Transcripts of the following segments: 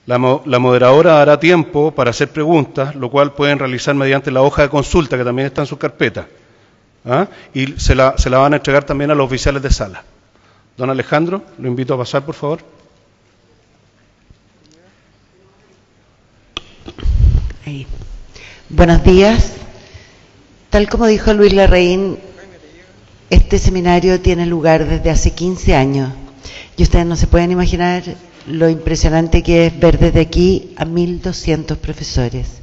La moderadora dará tiempo para hacer preguntas, lo cual pueden realizar mediante la hoja de consulta, que también está en su carpeta. ¿Ah? Y se la van a entregar también a los oficiales de sala. Don Alejandro, lo invito a pasar, por favor. Ahí. Buenos días. Tal como dijo Luis Larraín, este seminario tiene lugar desde hace 15 años. Y ustedes no se pueden imaginar lo impresionante que es ver desde aquí a 1.200 profesores,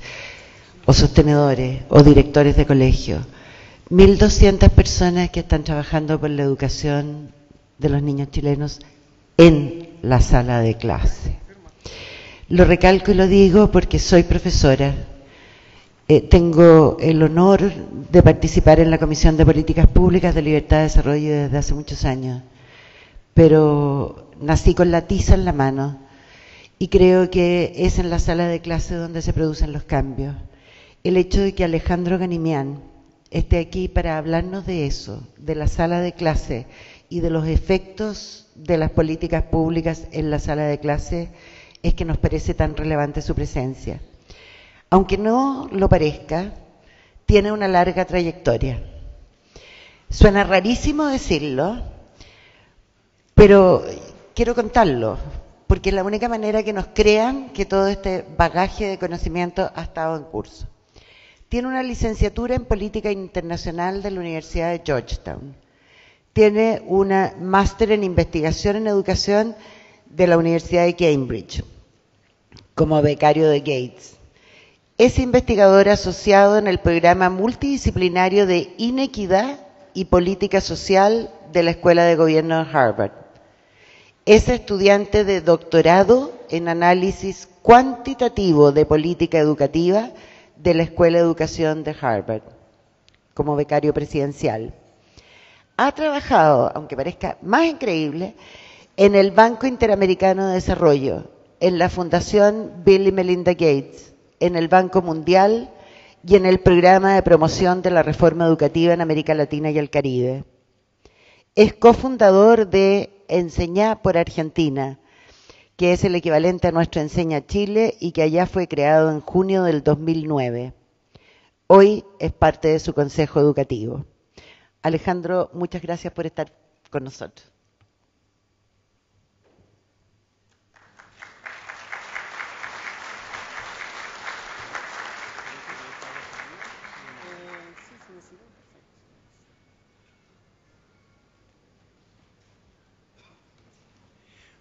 o sostenedores, o directores de colegio. 1.200 personas que están trabajando por la educación de los niños chilenos en la sala de clase. Lo recalco y lo digo porque soy profesora. Tengo el honor de participar en la Comisión de Políticas Públicas de Libertad de Desarrollo desde hace muchos años. Pero nací con la tiza en la mano y creo que es en la sala de clase donde se producen los cambios. El hecho de que Alejandro Ganimián esté aquí para hablarnos de eso, de la sala de clase y de los efectos de las políticas públicas en la sala de clase, es que nos parece tan relevante su presencia. Aunque no lo parezca, tiene una larga trayectoria. Suena rarísimo decirlo, pero quiero contarlo, porque es la única manera que nos crean que todo este bagaje de conocimiento ha estado en curso. Tiene una licenciatura en Política Internacional de la Universidad de Georgetown. Tiene una máster en Investigación en Educación de la Universidad de Cambridge, como becario de Gates. Es investigador asociado en el programa multidisciplinario de Inequidad y Política Social de la Escuela de Gobierno de Harvard. Es estudiante de doctorado en análisis cuantitativo de política educativa de la Escuela de Educación de Harvard, como becario presidencial. Ha trabajado, aunque parezca más increíble, en el Banco Interamericano de Desarrollo, en la Fundación Bill y Melinda Gates, en el Banco Mundial y en el Programa de Promoción de la Reforma Educativa en América Latina y el Caribe. Es cofundador de Enseñá por Argentina, que es el equivalente a nuestro Enseña Chile y que allá fue creado en junio del 2009. Hoy es parte de su consejo educativo. Alejandro, muchas gracias por estar con nosotros.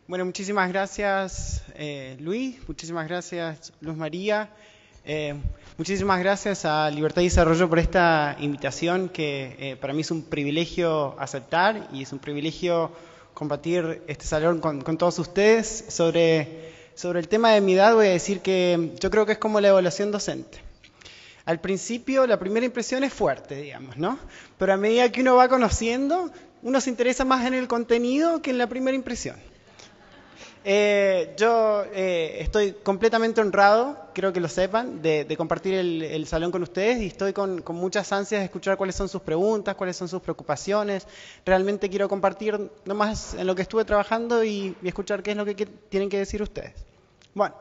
Bueno, muchísimas gracias Luis, muchísimas gracias Luz María, muchísimas gracias a Libertad y Desarrollo por esta invitación que para mí es un privilegio aceptar y es un privilegio compartir este salón con todos ustedes. Sobre el tema de mi edad voy a decir que yo creo que es como la evaluación docente. Al principio la primera impresión es fuerte, digamos, ¿no? Pero a medida que uno va conociendo, uno se interesa más en el contenido que en la primera impresión. Yo estoy completamente honrado, creo que lo sepan, de compartir el salón con ustedes y estoy con muchas ansias de escuchar cuáles son sus preguntas, cuáles son sus preocupaciones. Realmente quiero compartir nomás en lo que estuve trabajando y escuchar qué es lo que tienen que decir ustedes. Bueno,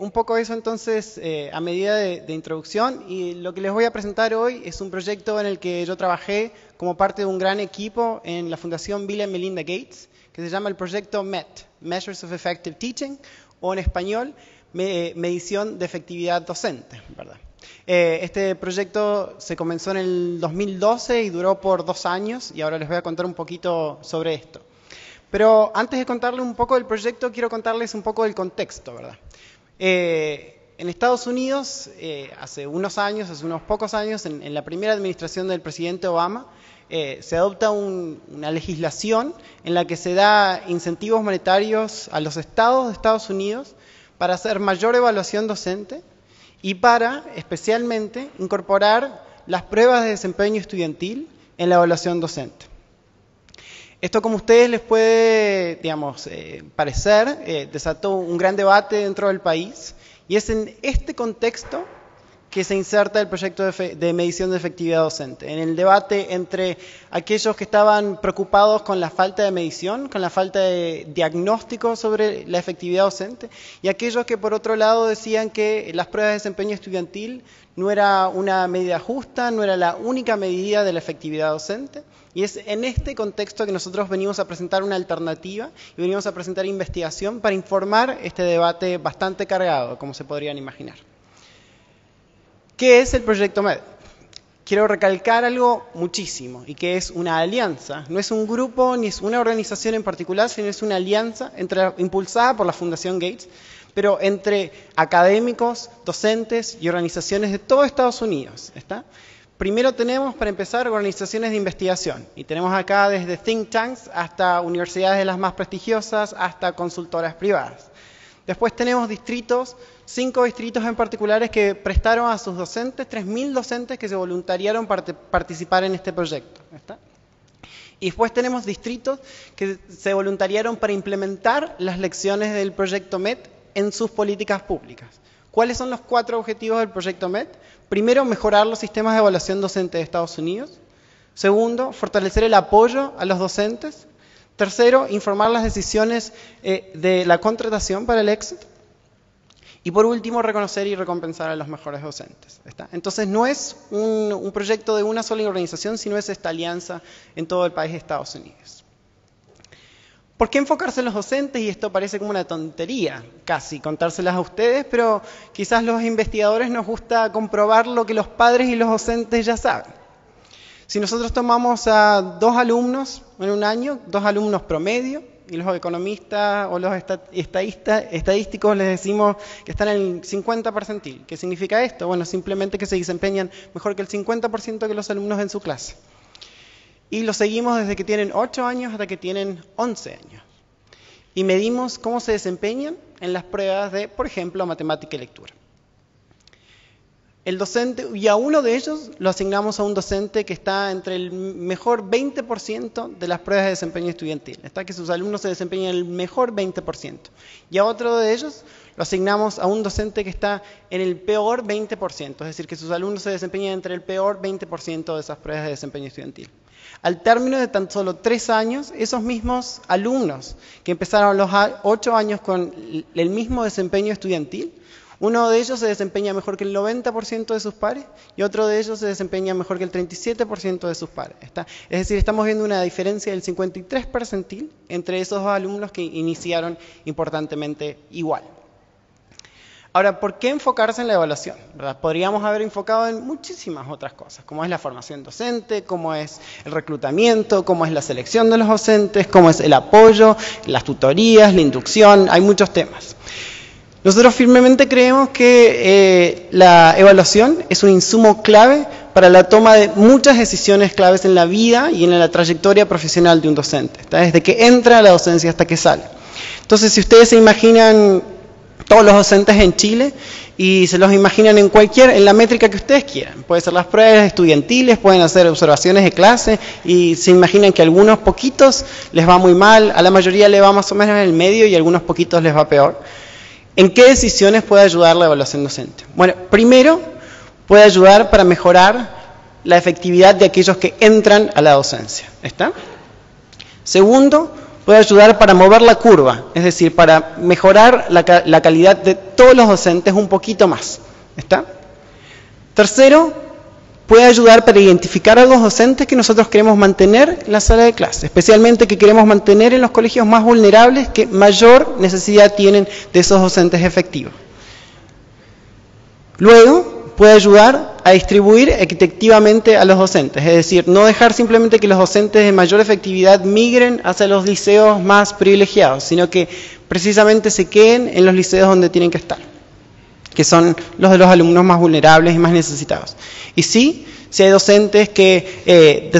un poco eso entonces a medida de introducción, y lo que les voy a presentar hoy es un proyecto en el que yo trabajé como parte de un gran equipo en la Fundación Bill y Melinda Gates, que se llama el proyecto MET, Measures of Effective Teaching, o en español, Medición de Efectividad Docente, ¿verdad? Este proyecto se comenzó en el 2012 y duró por 2 años, y ahora les voy a contar un poquito sobre esto. Pero antes de contarles un poco del proyecto, quiero contarles un poco del contexto, ¿verdad? En Estados Unidos, hace unos pocos años, en la primera administración del presidente Obama, se adopta una legislación en la que se da incentivos monetarios a los estados de Estados Unidos para hacer mayor evaluación docente y para, especialmente, incorporar las pruebas de desempeño estudiantil en la evaluación docente. Esto, como a ustedes les puede, digamos, parecer, desató un gran debate dentro del país, y es en este contexto que se inserta el proyecto de medición de efectividad docente. En el debate entre aquellos que estaban preocupados con la falta de medición, con la falta de diagnóstico sobre la efectividad docente, y aquellos que por otro lado decían que las pruebas de desempeño estudiantil no era una medida justa, no era la única medida de la efectividad docente. Y es en este contexto que nosotros venimos a presentar una alternativa y venimos a presentar investigación para informar este debate bastante cargado, como se podrían imaginar. ¿Qué es el proyecto MED? Quiero recalcar algo muchísimo, y que es una alianza. No es un grupo ni es una organización en particular, sino es una alianza impulsada por la Fundación Gates, pero entre académicos, docentes y organizaciones de todo Estados Unidos. ¿Está? Primero tenemos, para empezar, organizaciones de investigación. Y tenemos acá desde think tanks hasta universidades de las más prestigiosas, hasta consultoras privadas. Después tenemos distritos, 5 distritos en particulares que prestaron a sus docentes, 3.000 docentes que se voluntariaron para participar en este proyecto. ¿Está? Y después tenemos distritos que se voluntariaron para implementar las lecciones del proyecto MED en sus políticas públicas. ¿Cuáles son los 4 objetivos del proyecto MED? Primero, mejorar los sistemas de evaluación docente de Estados Unidos. Segundo, fortalecer el apoyo a los docentes. Tercero, informar las decisiones de la contratación para el éxito. Y por último, reconocer y recompensar a los mejores docentes. ¿Está? Entonces, no es un proyecto de una sola organización, sino es esta alianza en todo el país de Estados Unidos. ¿Por qué enfocarse en los docentes? Y esto parece como una tontería, casi, contárselas a ustedes, pero quizás los investigadores nos gusta comprobar lo que los padres y los docentes ya saben. Si nosotros tomamos a 2 alumnos en un año, 2 alumnos promedio, y los economistas o los estadísticos les decimos que están en el 50 percentil. ¿Qué significa esto? Bueno, simplemente que se desempeñan mejor que el 50% de los alumnos en su clase. Y los seguimos desde que tienen 8 años hasta que tienen 11 años. Y medimos cómo se desempeñan en las pruebas de, por ejemplo, matemática y lectura. El docente, y a uno de ellos lo asignamos a un docente que está entre el mejor 20% de las pruebas de desempeño estudiantil. Está que sus alumnos se desempeñan en el mejor 20%. Y a otro de ellos lo asignamos a un docente que está en el peor 20%. Es decir, que sus alumnos se desempeñan entre el peor 20% de esas pruebas de desempeño estudiantil. Al término de tan solo 3 años, esos mismos alumnos que empezaron a los 8 años con el mismo desempeño estudiantil, uno de ellos se desempeña mejor que el 90% de sus pares y otro de ellos se desempeña mejor que el 37% de sus pares. ¿Está? Es decir, estamos viendo una diferencia del 53 percentil entre esos 2 alumnos que iniciaron importantemente igual. Ahora, ¿por qué enfocarse en la evaluación? ¿Verdad? Podríamos haber enfocado en muchísimas otras cosas, como es la formación docente, como es el reclutamiento, como es la selección de los docentes, como es el apoyo, las tutorías, la inducción, hay muchos temas. Nosotros firmemente creemos que la evaluación es un insumo clave para la toma de muchas decisiones claves en la vida y en la trayectoria profesional de un docente, ¿está? Desde que entra a la docencia hasta que sale. Entonces, si ustedes se imaginan todos los docentes en Chile y se los imaginan en la métrica que ustedes quieran, pueden ser las pruebas estudiantiles, pueden hacer observaciones de clase y se imaginan que a algunos poquitos les va muy mal, a la mayoría le va más o menos en el medio y a algunos poquitos les va peor. ¿En qué decisiones puede ayudar la evaluación docente? Bueno, primero, puede ayudar para mejorar la efectividad de aquellos que entran a la docencia. ¿Está? Segundo, puede ayudar para mover la curva, es decir, para mejorar la calidad de todos los docentes un poquito más. ¿Está? Tercero, puede ayudar para identificar a los docentes que nosotros queremos mantener en la sala de clase, especialmente que queremos mantener en los colegios más vulnerables que mayor necesidad tienen de esos docentes efectivos. Luego, puede ayudar a distribuir equitativamente a los docentes, es decir, no dejar simplemente que los docentes de mayor efectividad migren hacia los liceos más privilegiados, sino que precisamente se queden en los liceos donde tienen que estar, que son los de los alumnos más vulnerables y más necesitados. Y sí, si hay docentes que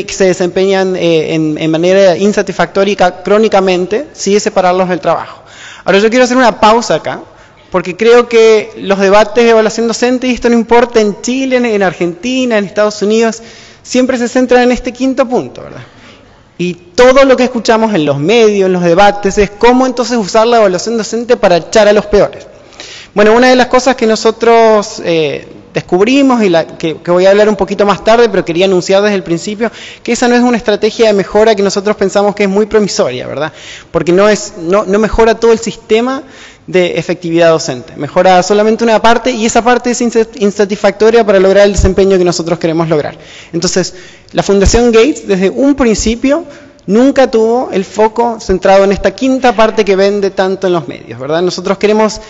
se desempeñan en manera insatisfactoria crónicamente, sí es separarlos del trabajo. Ahora yo quiero hacer una pausa acá, porque creo que los debates de evaluación docente, y esto no importa en Chile, en Argentina, en Estados Unidos, siempre se centran en este quinto punto, ¿verdad? Y todo lo que escuchamos en los medios, en los debates, es cómo entonces usar la evaluación docente para echar a los peores. Bueno, una de las cosas que nosotros descubrimos, y que voy a hablar un poquito más tarde, pero quería anunciar desde el principio, que esa no es una estrategia de mejora que nosotros pensamos que es muy promisoria, ¿verdad? Porque no mejora todo el sistema de efectividad docente, mejora solamente una parte, y esa parte es insatisfactoria para lograr el desempeño que nosotros queremos lograr. Entonces, la Fundación Gates, desde un principio, nunca tuvo el foco centrado en esta quinta parte que vende tanto en los medios, ¿verdad? Nosotros queremos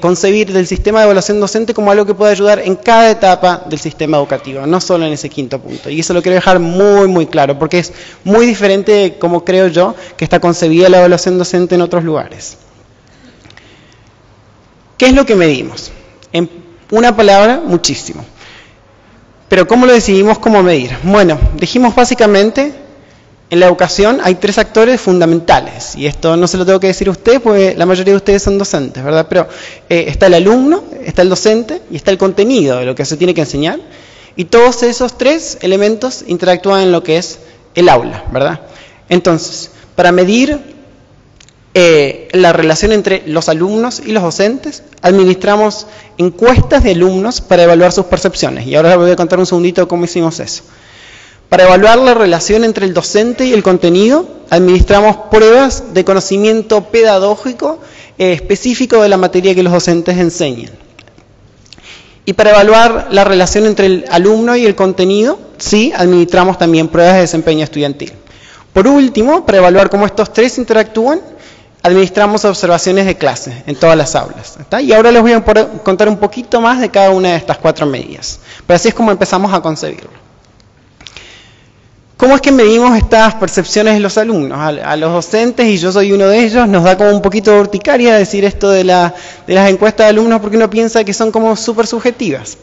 concebir del sistema de evaluación docente como algo que puede ayudar en cada etapa del sistema educativo, no solo en ese quinto punto. Y eso lo quiero dejar muy, muy claro, porque es muy diferente, como creo yo, que está concebida la evaluación docente en otros lugares. ¿Qué es lo que medimos? En una palabra, muchísimo. Pero ¿cómo lo decidimos cómo medir? Bueno, dijimos básicamente, en la educación hay 3 actores fundamentales, y esto no se lo tengo que decir a ustedes, porque la mayoría de ustedes son docentes, ¿verdad? Pero está el alumno, está el docente, y está el contenido de lo que se tiene que enseñar, y todos esos 3 elementos interactúan en lo que es el aula, ¿verdad? Entonces, para medir la relación entre los alumnos y los docentes, administramos encuestas de alumnos para evaluar sus percepciones, y ahora les voy a contar un segundito cómo hicimos eso. Para evaluar la relación entre el docente y el contenido, administramos pruebas de conocimiento pedagógico específico de la materia que los docentes enseñan. Y para evaluar la relación entre el alumno y el contenido, sí, administramos también pruebas de desempeño estudiantil. Por último, para evaluar cómo estos 3 interactúan, administramos observaciones de clase en todas las aulas, ¿está? Y ahora les voy a contar un poquito más de cada una de estas 4 medidas. Pero así es como empezamos a concebirlo. ¿Cómo es que medimos estas percepciones de los alumnos? A los docentes, y yo soy uno de ellos, nos da como un poquito de urticaria decir esto de las encuestas de alumnos, porque uno piensa que son como súper subjetivas.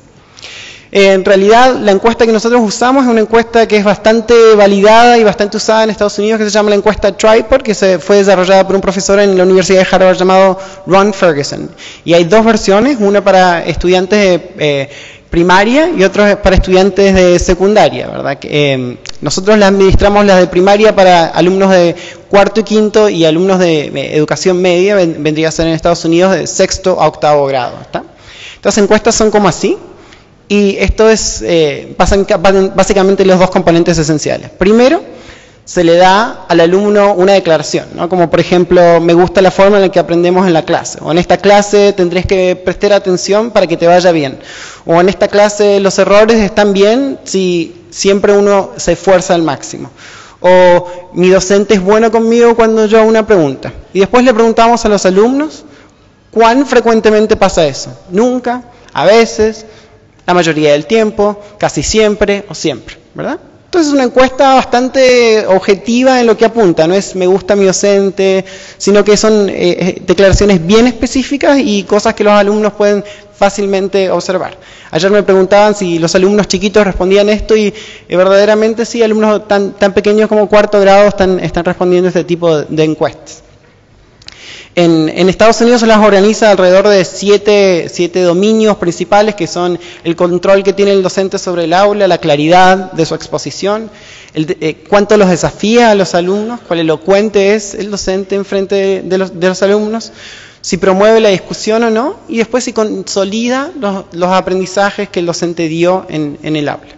En realidad, la encuesta que nosotros usamos es una encuesta que es bastante validada y bastante usada en Estados Unidos, que se llama la encuesta Tripod, que fue desarrollada por un profesor en la Universidad de Harvard llamado Ron Ferguson. Y hay 2 versiones, una para estudiantes de primaria y otra para estudiantes de secundaria, ¿verdad? Nosotros las administramos las de primaria para alumnos de 4º y 5º, y alumnos de educación media, vendría a ser en Estados Unidos de 6º a 8º grado, ¿está? Estas encuestas son como así. Y esto es, pasan básicamente los 2 componentes esenciales. Primero, se le da al alumno una declaración, ¿no? Como por ejemplo, me gusta la forma en la que aprendemos en la clase, o en esta clase tendrás que prestar atención para que te vaya bien, o en esta clase los errores están bien si siempre uno se esfuerza al máximo, o mi docente es bueno conmigo cuando yo hago una pregunta. Y después le preguntamos a los alumnos, ¿cuán frecuentemente pasa eso? Nunca, a veces, la mayoría del tiempo, casi siempre o siempre, ¿verdad? Entonces es una encuesta bastante objetiva en lo que apunta, no es me gusta mi docente, sino que son declaraciones bien específicas y cosas que los alumnos pueden fácilmente observar. Ayer me preguntaban si los alumnos chiquitos respondían esto, y verdaderamente sí, alumnos tan pequeños como 4º grado están respondiendo este tipo de encuestas. En Estados Unidos se las organiza alrededor de 7 dominios principales, que son el control que tiene el docente sobre el aula, la claridad de su exposición, cuánto los desafía a los alumnos, cuán elocuente es el docente en frente de los alumnos, si promueve la discusión o no, y después si consolida los aprendizajes que el docente dio en el aula.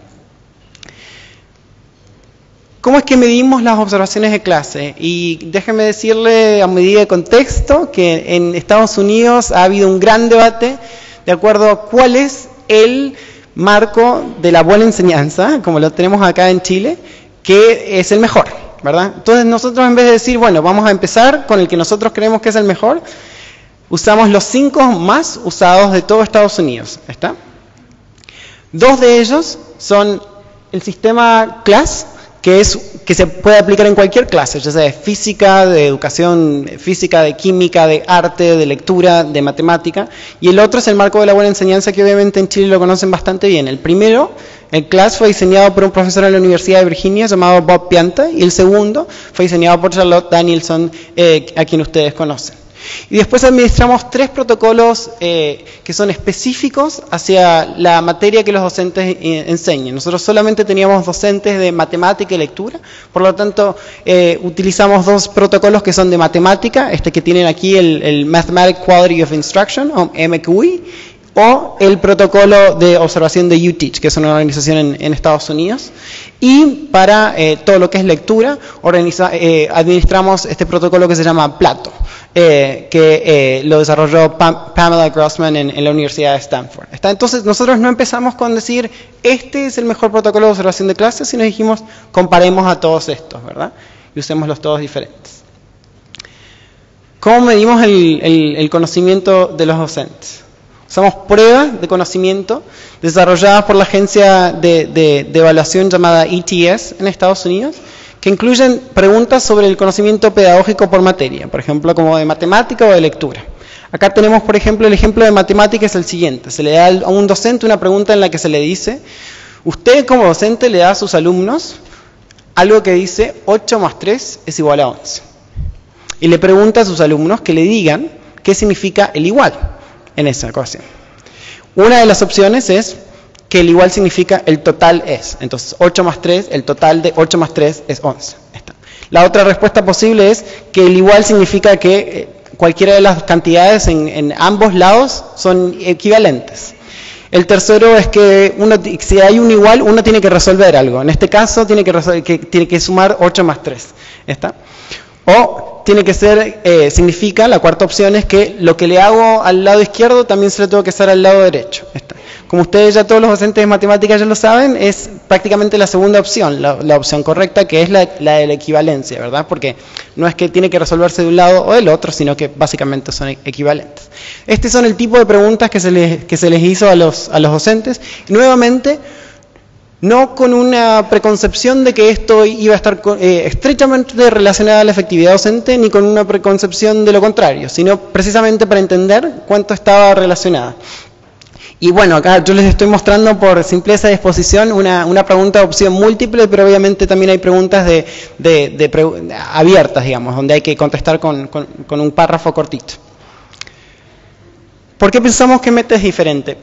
¿Cómo es que medimos las observaciones de clase? Y déjenme decirle, a medida de contexto, que en Estados Unidos ha habido un gran debate de acuerdo a cuál es el marco de la buena enseñanza, como lo tenemos acá en Chile, que es el mejor, ¿verdad? Entonces nosotros, en vez de decir, bueno, vamos a empezar con el que nosotros creemos que es el mejor, usamos los 5 más usados de todo Estados Unidos, ¿está? 2 de ellos son el sistema CLAS, que se puede aplicar en cualquier clase, ya sea de física, de educación física, de química, de arte, de lectura, de matemática, y el otro es el marco de la buena enseñanza, que obviamente en Chile lo conocen bastante bien. El primero, el CLAS, fue diseñado por un profesor en la Universidad de Virginia llamado Bob Pianta, y el segundo fue diseñado por Charlotte Danielson, a quien ustedes conocen. Y después administramos 3 protocolos que son específicos hacia la materia que los docentes enseñan. Nosotros solamente teníamos docentes de matemática y lectura, por lo tanto utilizamos 2 protocolos que son de matemática, que tienen aquí el Mathematic Quality of Instruction, o MQI, o el protocolo de observación de UTeach, que es una organización en Estados Unidos. Y para todo lo que es lectura, administramos este protocolo que se llama Plato, que lo desarrolló Pamela Grossman en la Universidad de Stanford. Entonces, nosotros no empezamos con decir, este es el mejor protocolo de observación de clases, sino dijimos, comparemos a todos estos, ¿verdad? Y usémoslos todos diferentes. ¿Cómo medimos el conocimiento de los docentes? Usamos pruebas de conocimiento desarrolladas por la agencia de evaluación llamada ETS en Estados Unidos, que incluyen preguntas sobre el conocimiento pedagógico por materia, por ejemplo, como de matemática o de lectura. Acá tenemos, por ejemplo, el ejemplo de matemática es el siguiente. Se le da a un docente una pregunta en la que se le dice, usted como docente le da a sus alumnos algo que dice 8 más 3 es igual a 11. Y le pregunta a sus alumnos que le digan qué significa el igual en esa ocasión. Una de las opciones es que el igual significa el total es. Entonces, 8 más 3, el total de 8 más 3 es 11. La otra respuesta posible es que el igual significa que cualquiera de las cantidades en ambos lados son equivalentes. El tercero es que si hay un igual, uno tiene que resolver algo. En este caso, tiene que sumar 8 más 3. ¿Está? O tiene que ser, significa, la cuarta opción es que lo que le hago al lado izquierdo también se lo tengo que hacer al lado derecho. ¿Está? Como ustedes ya todos los docentes de matemáticas ya lo saben, es prácticamente la segunda opción, la opción correcta, que es la de la equivalencia, ¿verdad? Porque no es que tiene que resolverse de un lado o del otro, sino que básicamente son equivalentes. Estos son el tipo de preguntas que se les hizo a los docentes. Y nuevamente, no con una preconcepción de que esto iba a estar estrechamente relacionado a la efectividad docente, ni con una preconcepción de lo contrario, sino precisamente para entender cuánto estaba relacionada. Y bueno, acá yo les estoy mostrando por simpleza de exposición una pregunta de opción múltiple, pero obviamente también hay preguntas abiertas, digamos, donde hay que contestar con un párrafo cortito. ¿Por qué pensamos que MET es diferente?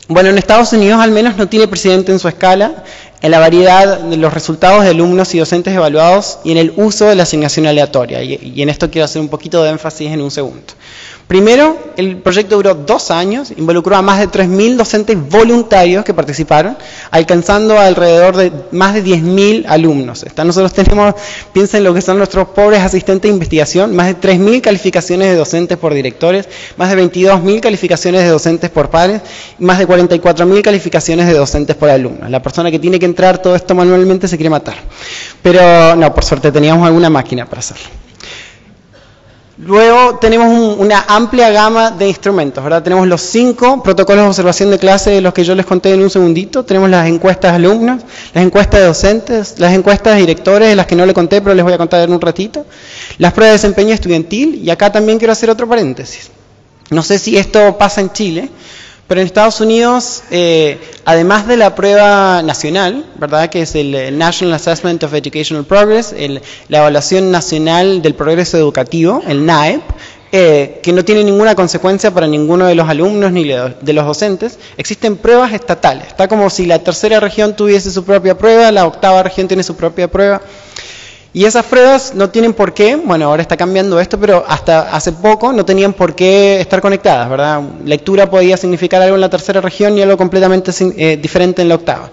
Bueno, en Estados Unidos al menos no tiene precedente en su escala, en la variedad de los resultados de alumnos y docentes evaluados y en el uso de la asignación aleatoria. Y en esto quiero hacer un poquito de énfasis en un segundo. Primero, el proyecto duró 2 años, involucró a más de 3.000 docentes voluntarios que participaron, alcanzando alrededor de más de 10.000 alumnos. Nosotros tenemos, piensen lo que son nuestros pobres asistentes de investigación, más de 3.000 calificaciones de docentes por directores, más de 22.000 calificaciones de docentes por pares, y más de 44.000 calificaciones de docentes por alumnos. La persona que tiene que entrar todo esto manualmente se quiere matar. Pero no, por suerte teníamos alguna máquina para hacerlo. Luego tenemos una amplia gama de instrumentos, ¿verdad? Tenemos los 5 protocolos de observación de clase de los que yo les conté en un segundito. Tenemos las encuestas de alumnos, las encuestas de docentes, las encuestas de directores, de las que no les conté, pero les voy a contar en un ratito. Las pruebas de desempeño estudiantil, y acá también quiero hacer otro paréntesis. No sé si esto pasa en Chile, pero en Estados Unidos, además de la prueba nacional, ¿verdad?, que es el National Assessment of Educational Progress, la evaluación nacional del progreso educativo, el NAEP, que no tiene ninguna consecuencia para ninguno de los alumnos ni de los docentes, existen pruebas estatales. Está como si la tercera región tuviese su propia prueba, la octava región tiene su propia prueba. Y esas pruebas no tienen por qué, bueno, ahora está cambiando esto, pero hasta hace poco no tenían por qué estar conectadas, ¿verdad? Lectura podía significar algo en la tercera región y algo completamente diferente en la octava.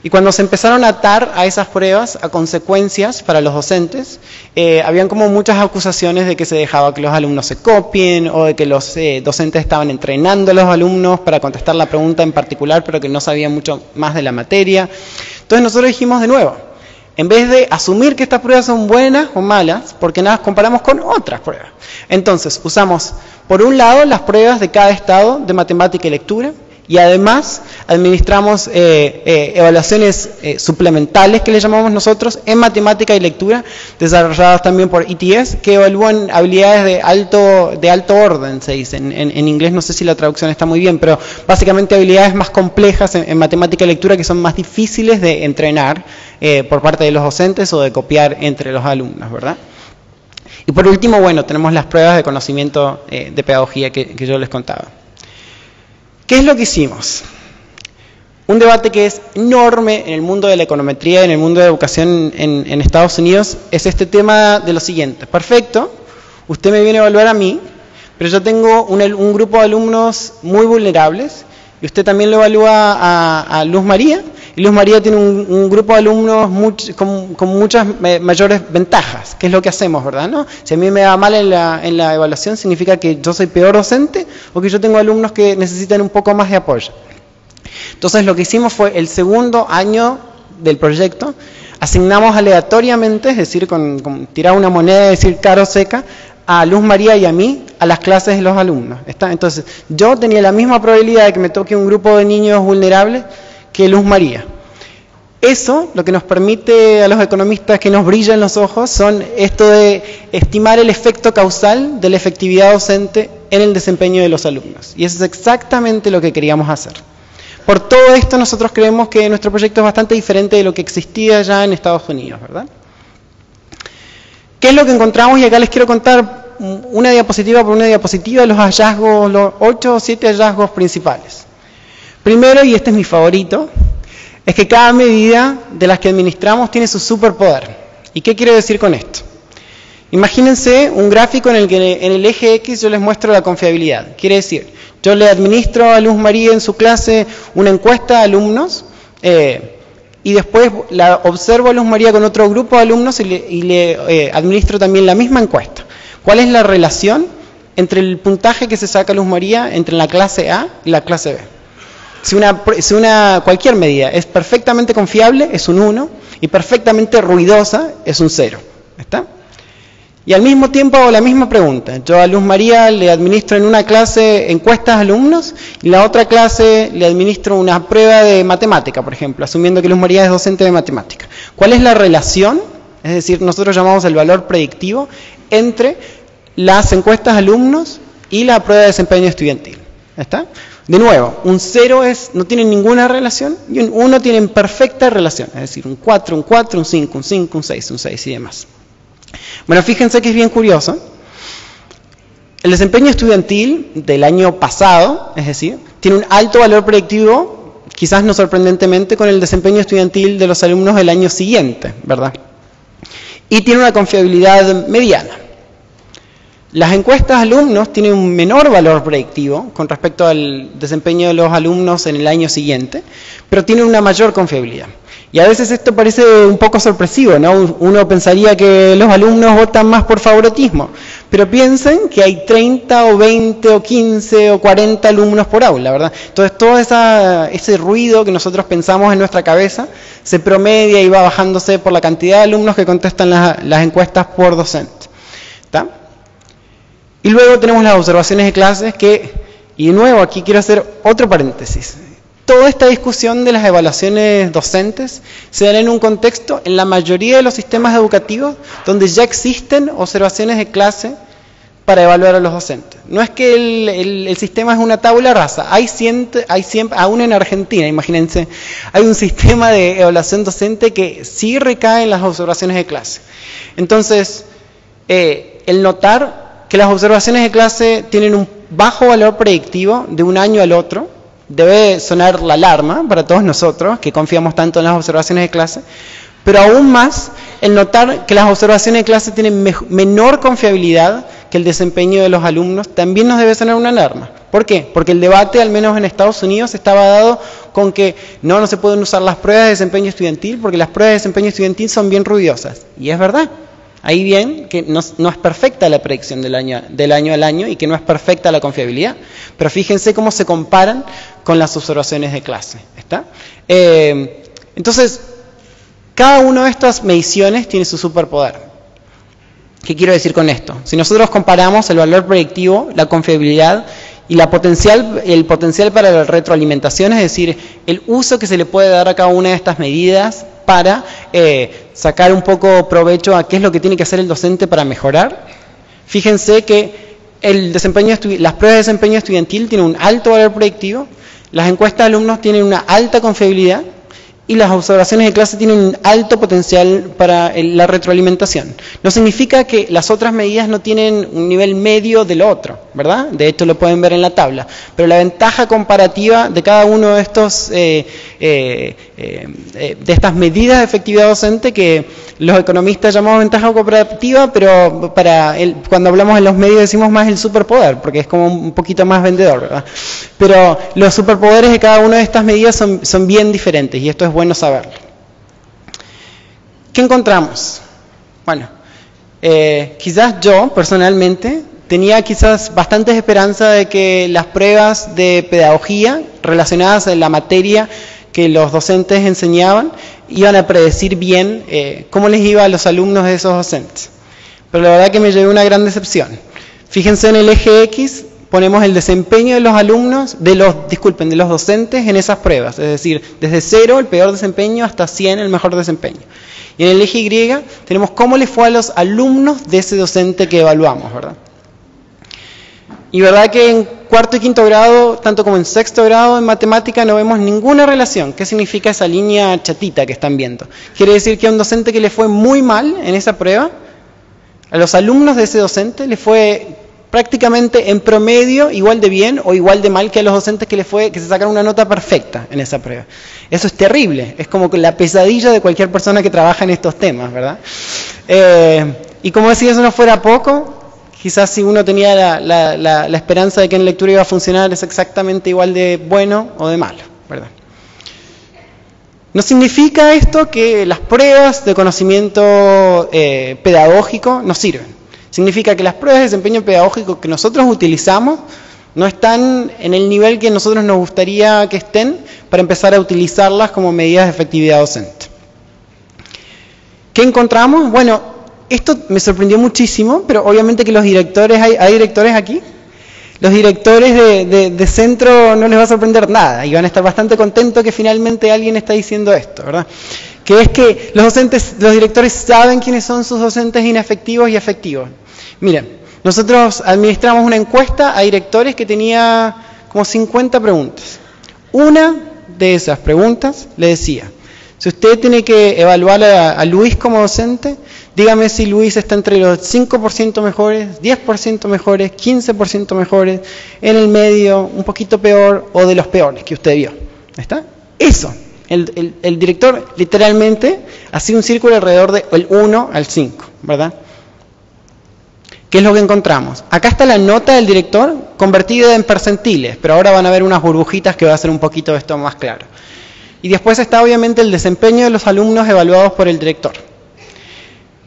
Y cuando se empezaron a atar a esas pruebas, a consecuencias para los docentes, habían como muchas acusaciones de que se dejaba que los alumnos se copien, o de que los docentes estaban entrenando a los alumnos para contestar la pregunta en particular, pero que no sabían mucho más de la materia. Entonces nosotros dijimos de nuevo, en vez de asumir que estas pruebas son buenas o malas, porque nada, comparamos con otras pruebas. Entonces, usamos, por un lado, las pruebas de cada estado de matemática y lectura, y además administramos evaluaciones suplementales, que le llamamos nosotros, en matemática y lectura, desarrolladas también por ETS, que evalúan habilidades de alto orden, se dice. En inglés no sé si la traducción está muy bien, pero básicamente habilidades más complejas en matemática y lectura que son más difíciles de entrenar por parte de los docentes o de copiar entre los alumnos, ¿verdad? Y por último, bueno, tenemos las pruebas de conocimiento de pedagogía que yo les contaba. ¿Qué es lo que hicimos? Un debate que es enorme en el mundo de la econometría, en el mundo de la educación en Estados Unidos, es este tema de lo siguiente. Perfecto, usted me viene a evaluar a mí, pero yo tengo un grupo de alumnos muy vulnerables, y usted también lo evalúa a Luz María, y Luz María tiene un grupo de alumnos con muchas mayores ventajas, que es lo que hacemos, ¿verdad? ¿No? Si a mí me va mal en la evaluación, significa que yo soy peor docente o que yo tengo alumnos que necesitan un poco más de apoyo. Entonces lo que hicimos fue el segundo año del proyecto, asignamos aleatoriamente, es decir, con tirar una moneda y decir cara o seca, a Luz María y a mí, a las clases de los alumnos. ¿Está? Entonces, yo tenía la misma probabilidad de que me toque un grupo de niños vulnerables que Luz María. Eso, lo que nos permite a los economistas que nos brillan los ojos, son esto de estimar el efecto causal de la efectividad docente en el desempeño de los alumnos. Y eso es exactamente lo que queríamos hacer. Por todo esto, nosotros creemos que nuestro proyecto es bastante diferente de lo que existía ya en Estados Unidos, ¿verdad? ¿Qué es lo que encontramos? Y acá les quiero contar una diapositiva por una diapositiva los hallazgos, los 8 o 7 hallazgos principales. Primero, y este es mi favorito, es que cada medida de las que administramos tiene su superpoder. ¿Y qué quiero decir con esto? Imagínense un gráfico en el que en el eje X yo les muestro la confiabilidad. Quiere decir, yo le administro a Luz María en su clase una encuesta a alumnos, y después la observo a Luz María con otro grupo de alumnos y le administro también la misma encuesta. ¿Cuál es la relación entre el puntaje que se saca Luz María entre la clase A y la clase B? Si cualquier medida es perfectamente confiable, es un 1, y perfectamente ruidosa, es un 0. ¿Está? Y al mismo tiempo hago la misma pregunta. Yo a Luz María le administro en una clase encuestas a alumnos y en la otra clase le administro una prueba de matemática, por ejemplo, asumiendo que Luz María es docente de matemática. ¿Cuál es la relación? Es decir, nosotros llamamos el valor predictivo entre las encuestas a alumnos y la prueba de desempeño estudiantil. ¿Está? De nuevo, un 0 no tiene ninguna relación y un 1 tiene perfecta relación. Es decir, un 4, un 5, un 5, un 6, un 6 y demás. Bueno, fíjense que es bien curioso. El desempeño estudiantil del año pasado, es decir, tiene un alto valor predictivo, quizás no sorprendentemente, con el desempeño estudiantil de los alumnos del año siguiente, ¿verdad? Y tiene una confiabilidad mediana. Las encuestas a alumnos tienen un menor valor predictivo con respecto al desempeño de los alumnos en el año siguiente, pero tienen una mayor confiabilidad. Y a veces esto parece un poco sorpresivo, ¿no? Uno pensaría que los alumnos votan más por favoritismo, pero piensen que hay 30 o 20 o 15 o 40 alumnos por aula, ¿verdad? Entonces todo ese ruido que nosotros pensamos en nuestra cabeza se promedia y va bajándose por la cantidad de alumnos que contestan las encuestas por docente. ¿Está? Y luego tenemos las observaciones de clases y de nuevo aquí quiero hacer otro paréntesis. Toda esta discusión de las evaluaciones docentes se da en un contexto, en la mayoría de los sistemas educativos, donde ya existen observaciones de clase para evaluar a los docentes. No es que el sistema es una tabula rasa, hay siempre, aún en Argentina, imagínense, hay un sistema de evaluación docente que sí recae en las observaciones de clase. Entonces, el notar que las observaciones de clase tienen un bajo valor predictivo de un año al otro, debe sonar la alarma para todos nosotros que confiamos tanto en las observaciones de clase, pero aún más el notar que las observaciones de clase tienen menor confiabilidad que el desempeño de los alumnos también nos debe sonar una alarma. ¿Por qué? Porque el debate, al menos en Estados Unidos, estaba dado con que no se pueden usar las pruebas de desempeño estudiantil porque las pruebas de desempeño estudiantil son bien ruidosas. Y es verdad. Ahí bien que no es perfecta la predicción del año al año y que no es perfecta la confiabilidad. Pero fíjense cómo se comparan con las observaciones de clase. ¿Está? Entonces, cada una de estas mediciones tiene su superpoder. ¿Qué quiero decir con esto? Si nosotros comparamos el valor predictivo, la confiabilidad y el potencial para la retroalimentación, es decir, el uso que se le puede dar a cada una de estas medidas para sacar un poco provecho a qué es lo que tiene que hacer el docente para mejorar. Fíjense que las pruebas de desempeño estudiantil tienen un alto valor predictivo, las encuestas de alumnos tienen una alta confiabilidad y las observaciones de clase tienen un alto potencial para la retroalimentación. No significa que las otras medidas no tienen un nivel medio de lo otro. ¿verdad? De hecho lo pueden ver en la tabla. Pero la ventaja comparativa de cada uno de estos de estas medidas de efectividad docente, que los economistas llamamos ventaja comparativa, pero cuando hablamos en los medios decimos más el superpoder, porque es como un poquito más vendedor, ¿verdad? Pero los superpoderes de cada una de estas medidas son bien diferentes, y esto es bueno saberlo. ¿Qué encontramos? Bueno, quizás yo personalmente tenía quizás bastantes esperanzas de que las pruebas de pedagogía relacionadas a la materia que los docentes enseñaban iban a predecir bien cómo les iba a los alumnos de esos docentes. Pero la verdad que me llevé una gran decepción. Fíjense en el eje X, ponemos el desempeño de los alumnos, de los docentes en esas pruebas. Es decir, desde 0, el peor desempeño, hasta 100, el mejor desempeño. Y en el eje Y tenemos cómo le fue a los alumnos de ese docente que evaluamos, ¿verdad? Y verdad que en cuarto y quinto grado, tanto como en sexto grado en matemática, no vemos ninguna relación. ¿Qué significa esa línea chatita que están viendo? Quiere decir que a un docente que le fue muy mal en esa prueba, a los alumnos de ese docente le fue prácticamente en promedio igual de bien o igual de mal que a los docentes que se sacaron una nota perfecta en esa prueba. Eso es terrible, es como la pesadilla de cualquier persona que trabaja en estos temas, ¿verdad? Y como si eso no fuera poco, quizás si uno tenía la esperanza de que en lectura iba a funcionar, es exactamente igual de bueno o de malo, ¿verdad? No significa esto que las pruebas de conocimiento pedagógico no sirven. Significa que las pruebas de desempeño pedagógico que nosotros utilizamos no están en el nivel que nosotros nos gustaría que estén para empezar a utilizarlas como medidas de efectividad docente. ¿Qué encontramos? Bueno, esto me sorprendió muchísimo, pero obviamente que los directores, ¿hay directores aquí? Los directores de centro no les va a sorprender nada y van a estar bastante contentos que finalmente alguien está diciendo esto, ¿verdad? Que es que los directores saben quiénes son sus docentes inefectivos y efectivos. Miren, nosotros administramos una encuesta a directores que tenía como 50 preguntas. Una de esas preguntas le decía: si usted tiene que evaluar a Luis como docente, dígame si Luis está entre los 5% mejores, 10% mejores, 15% mejores, en el medio, un poquito peor o de los peores que usted vio. ¿Está? Eso. El director literalmente hacía un círculo alrededor del 1 al 5, ¿verdad? ¿Qué es lo que encontramos? Acá está la nota del director convertida en percentiles, pero ahora van a ver unas burbujitas que va a hacer un poquito esto más claro. Y después está obviamente el desempeño de los alumnos evaluados por el director.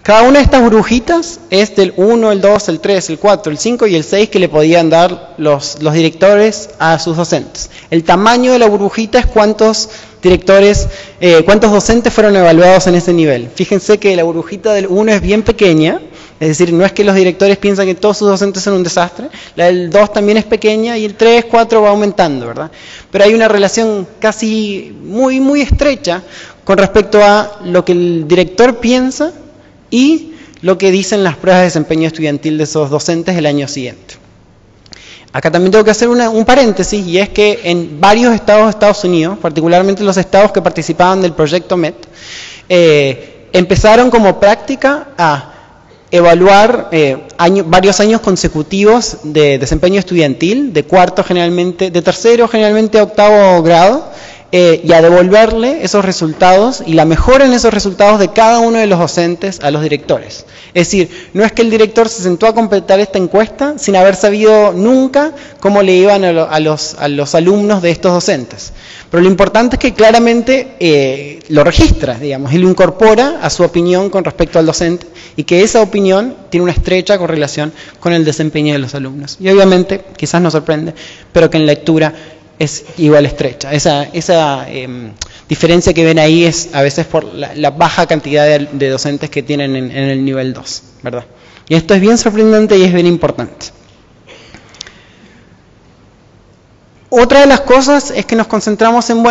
Cada una de estas burbujitas es del 1, el 2, el 3, el 4, el 5 y el 6 que le podían dar los directores a sus docentes. El tamaño de la burbujita es cuántos docentes fueron evaluados en ese nivel. Fíjense que la burbujita del 1 es bien pequeña, es decir, no es que los directores piensan que todos sus docentes son un desastre. La del 2 también es pequeña y el 3, 4 va aumentando, ¿verdad? Pero hay una relación casi muy, muy estrecha con respecto a lo que el director piensa y lo que dicen las pruebas de desempeño estudiantil de esos docentes el año siguiente. Acá también tengo que hacer un paréntesis, y es que en varios estados de Estados Unidos, particularmente los estados que participaban del proyecto MET, empezaron como práctica a evaluar varios años consecutivos de desempeño estudiantil, de tercero generalmente a octavo grado, y a devolverle esos resultados y la mejora en esos resultados de cada uno de los docentes a los directores. Es decir, no es que el director se sentó a completar esta encuesta sin haber sabido nunca cómo le iban a los alumnos de estos docentes. Pero lo importante es que claramente lo registra, digamos, y lo incorpora a su opinión con respecto al docente, y que esa opinión tiene una estrecha correlación con el desempeño de los alumnos. Y obviamente, quizás nos sorprende, pero que en lectura es igual estrecha. Esa diferencia que ven ahí es a veces por la baja cantidad de docentes que tienen en el nivel 2, ¿verdad? Y esto es bien sorprendente y es bien importante. Otra de las cosas es que nos concentramos en,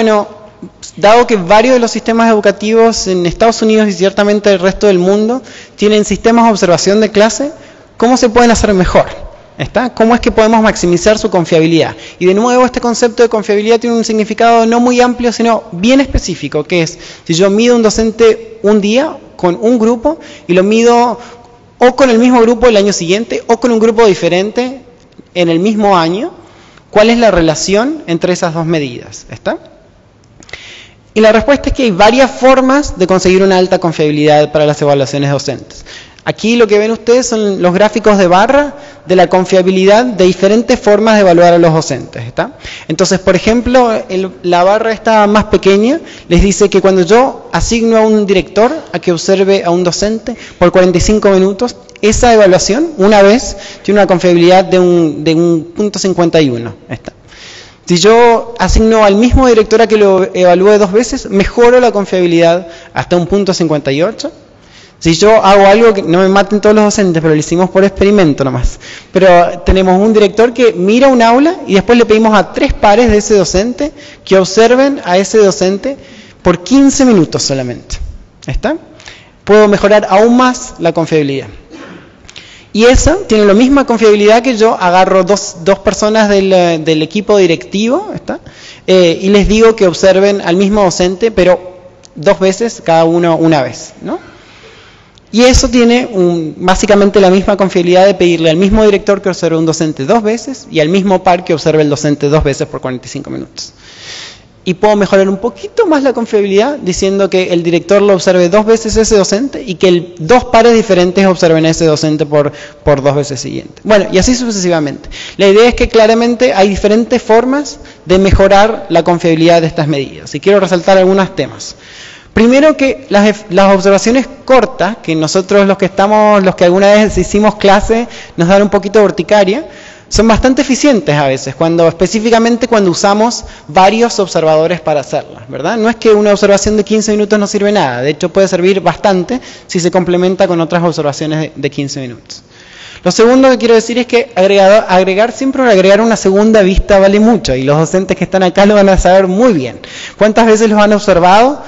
dado que varios de los sistemas educativos en Estados Unidos y ciertamente el resto del mundo tienen sistemas de observación de clase, ¿cómo se pueden hacer mejor? ¿Cómo es que podemos maximizar su confiabilidad? Y de nuevo, este concepto de confiabilidad tiene un significado no muy amplio, sino bien específico, que es, si yo mido un docente un día con un grupo y lo mido o con el mismo grupo el año siguiente o con un grupo diferente en el mismo año, ¿cuál es la relación entre esas dos medidas? ¿Está? Y la respuesta es que hay varias formas de conseguir una alta confiabilidad para las evaluaciones docentes. Aquí lo que ven ustedes son los gráficos de barra de la confiabilidad de diferentes formas de evaluar a los docentes, ¿está? Entonces, por ejemplo, la barra esta más pequeña les dice que cuando yo asigno a un director a que observe a un docente por 45 minutos, esa evaluación, una vez, tiene una confiabilidad de un 0.51, ¿está? Si yo asigno al mismo director a que lo evalúe 2 veces, mejoro la confiabilidad hasta un 0.58. Si yo hago algo que no me maten todos los docentes, pero lo hicimos por experimento nomás. Pero tenemos un director que mira un aula y después le pedimos a 3 pares de ese docente que observen a ese docente por 15 minutos solamente. ¿Está? Puedo mejorar aún más la confiabilidad. Y esa tiene la misma confiabilidad que yo agarro dos personas del equipo directivo, ¿está? Y les digo que observen al mismo docente, pero 2 veces, cada uno una vez, ¿no? Y eso tiene básicamente la misma confiabilidad de pedirle al mismo director que observe un docente 2 veces y al mismo par que observe el docente 2 veces por 45 minutos. Y puedo mejorar un poquito más la confiabilidad diciendo que el director lo observe 2 veces ese docente y que 2 pares diferentes observen a ese docente por 2 veces siguientes. Bueno, y así sucesivamente. La idea es que claramente hay diferentes formas de mejorar la confiabilidad de estas medidas. Y quiero resaltar algunos temas. Primero que las observaciones cortas, que nosotros los que alguna vez hicimos clase nos dan un poquito de urticaria, son bastante eficientes a veces, específicamente cuando usamos varios observadores para hacerlas, ¿verdad? No es que una observación de 15 minutos no sirve nada, de hecho puede servir bastante si se complementa con otras observaciones de 15 minutos. Lo segundo que quiero decir es que agregar una segunda vista vale mucho, y los docentes que están acá lo van a saber muy bien. ¿Cuántas veces los han observado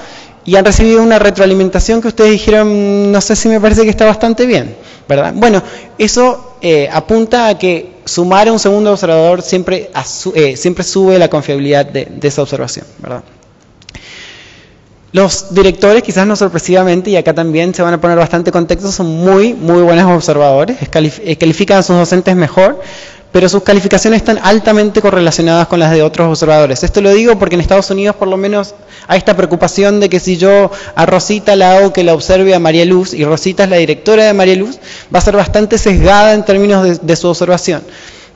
y han recibido una retroalimentación que ustedes dijeron, no sé si me parece que está bastante bien, ¿verdad? Bueno, eso apunta a que sumar a un segundo observador siempre sube la confiabilidad de esa observación, ¿verdad? Los directores, quizás no sorpresivamente, y acá también se van a poner bastante contexto, son muy, muy buenos observadores, califican a sus docentes mejor, pero sus calificaciones están altamente correlacionadas con las de otros observadores. Esto lo digo porque en Estados Unidos por lo menos hay esta preocupación de que si yo a Rosita la hago que la observe a María Luz, y Rosita es la directora de María Luz, va a ser bastante sesgada en términos de su observación.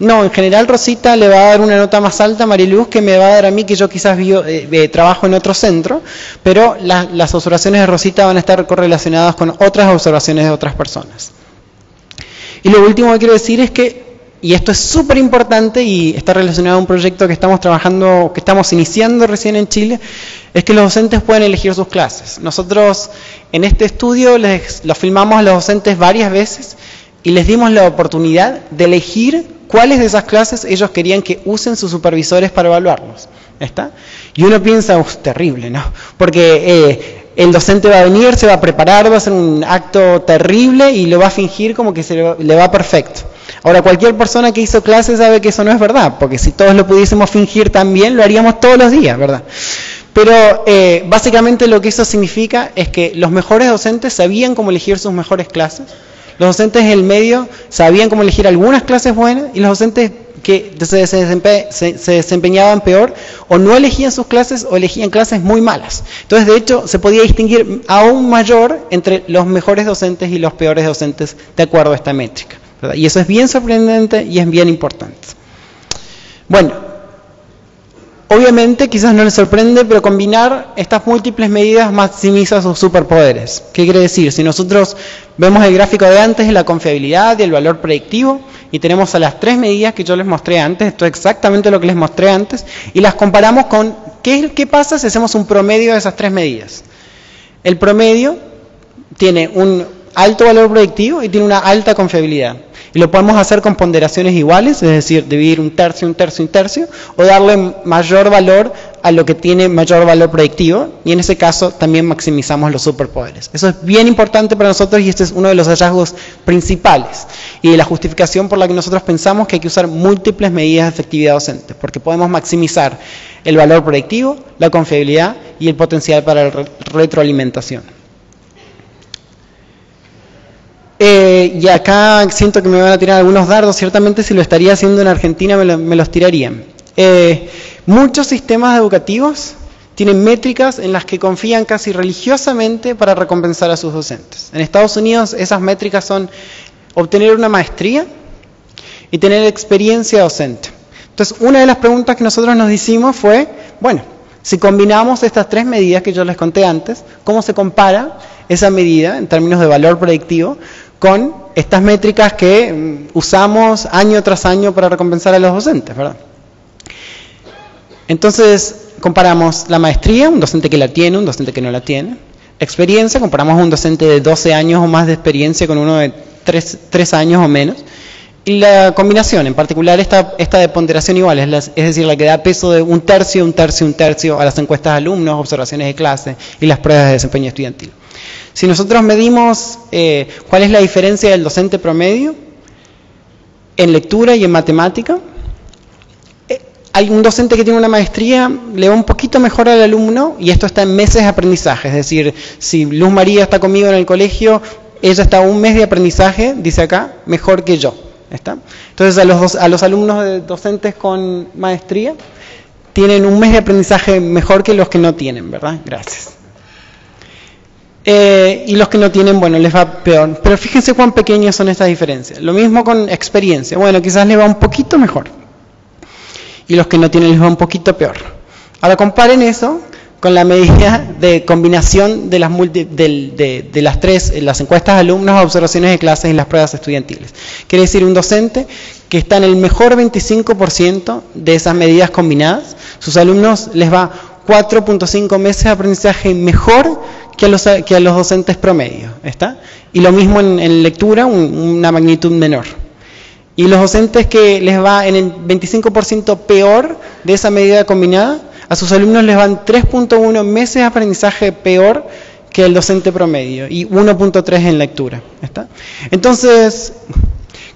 No, en general Rosita le va a dar una nota más alta a María Luz que me va a dar a mí, que yo quizás trabajo en otro centro, pero las observaciones de Rosita van a estar correlacionadas con otras observaciones de otras personas. Y lo último que quiero decir es que, y esto es súper importante y está relacionado a un proyecto que estamos iniciando recién en Chile, es que los docentes pueden elegir sus clases. Nosotros en este estudio los filmamos a los docentes varias veces y les dimos la oportunidad de elegir cuáles de esas clases ellos querían que usen sus supervisores para evaluarlos. ¿Está? Y uno piensa, terrible, ¿no? Porque el docente va a venir, se va a preparar, va a hacer un acto terrible y lo va a fingir como que le va perfecto. Ahora, cualquier persona que hizo clases sabe que eso no es verdad, porque si todos lo pudiésemos fingir también, lo haríamos todos los días, ¿verdad? Pero básicamente lo que eso significa es que los mejores docentes sabían cómo elegir sus mejores clases, los docentes del medio sabían cómo elegir algunas clases buenas, y los docentes que se desempeñaban peor o no elegían sus clases o elegían clases muy malas. Entonces, de hecho, se podía distinguir aún mayor entre los mejores docentes y los peores docentes de acuerdo a esta métrica, ¿verdad? Y eso es bien sorprendente y es bien importante. Bueno, obviamente quizás no les sorprende, pero combinar estas múltiples medidas maximiza sus superpoderes. ¿Qué quiere decir? Si nosotros vemos el gráfico de antes de la confiabilidad y el valor predictivo, y tenemos a las 3 medidas que yo les mostré antes, esto es exactamente lo que les mostré antes, y las comparamos con qué pasa si hacemos un promedio de esas 3 medidas. El promedio tiene un alto valor predictivo y tiene una alta confiabilidad. Y lo podemos hacer con ponderaciones iguales, es decir, dividir un tercio, un tercio, un tercio, o darle mayor valor a lo que tiene mayor valor predictivo, y en ese caso también maximizamos los superpoderes. Eso es bien importante para nosotros y este es uno de los hallazgos principales y de la justificación por la que nosotros pensamos que hay que usar múltiples medidas de efectividad docente, porque podemos maximizar el valor predictivo, la confiabilidad y el potencial para la retroalimentación. Y acá siento que me van a tirar algunos dardos, ciertamente si lo estaría haciendo en Argentina me los tirarían. Muchos sistemas educativos tienen métricas en las que confían casi religiosamente para recompensar a sus docentes. En Estados Unidos esas métricas son obtener una maestría y tener experiencia docente. Entonces, una de las preguntas que nosotros nos hicimos fue, bueno, si combinamos estas tres medidas que yo les conté antes, ¿cómo se compara esa medida en términos de valor predictivo con estas métricas que usamos año tras año para recompensar a los docentes, ¿verdad? Entonces, comparamos la maestría, un docente que la tiene, un docente que no la tiene. Experiencia, comparamos un docente de 12 años o más de experiencia con uno de 3 años o menos. Y la combinación, en particular esta de ponderación igual, es decir, la que da peso de un tercio a las encuestas de alumnos, observaciones de clase y las pruebas de desempeño estudiantil. Si nosotros medimos cuál es la diferencia del docente promedio en lectura y en matemática, hay un docente que tiene una maestría, le va un poquito mejor al alumno, y esto está en meses de aprendizaje, es decir, si Luz María está conmigo en el colegio, ella está un mes de aprendizaje, dice acá, mejor que yo. ¿Está? Entonces a los alumnos de docentes con maestría tienen un mes de aprendizaje mejor que los que no tienen, ¿verdad? Gracias. Y los que no tienen, bueno, les va peor. Pero fíjense cuán pequeñas son estas diferencias. Lo mismo con experiencia. Bueno, quizás les va un poquito mejor. Y los que no tienen les va un poquito peor. Ahora comparen eso con la medida de combinación de las las encuestas de alumnos, observaciones de clases y las pruebas estudiantiles. Quiere decir, un docente que está en el mejor 25% de esas medidas combinadas, sus alumnos les va 4.5 meses de aprendizaje mejor que a los docentes promedio, ¿está? Y lo mismo en lectura, una magnitud menor. Y los docentes que les va en el 25% peor de esa medida combinada, a sus alumnos les van 3.1 meses de aprendizaje peor que el docente promedio y 1.3 en lectura. ¿Está? Entonces,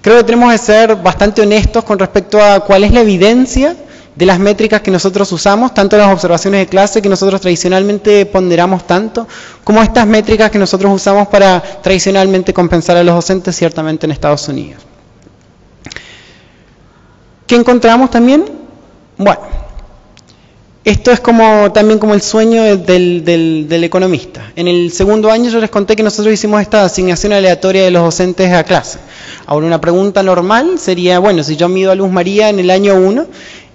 creo que tenemos que ser bastante honestos con respecto a cuál es la evidencia de las métricas que nosotros usamos, tanto las observaciones de clase que nosotros tradicionalmente ponderamos tanto, como estas métricas que nosotros usamos para tradicionalmente compensar a los docentes, ciertamente en Estados Unidos. ¿Qué encontramos también? Bueno, esto es también como el sueño del economista. En el segundo año yo les conté que nosotros hicimos esta asignación aleatoria de los docentes a clase. Ahora, una pregunta normal sería, bueno, si yo mido a Luz María en el año 1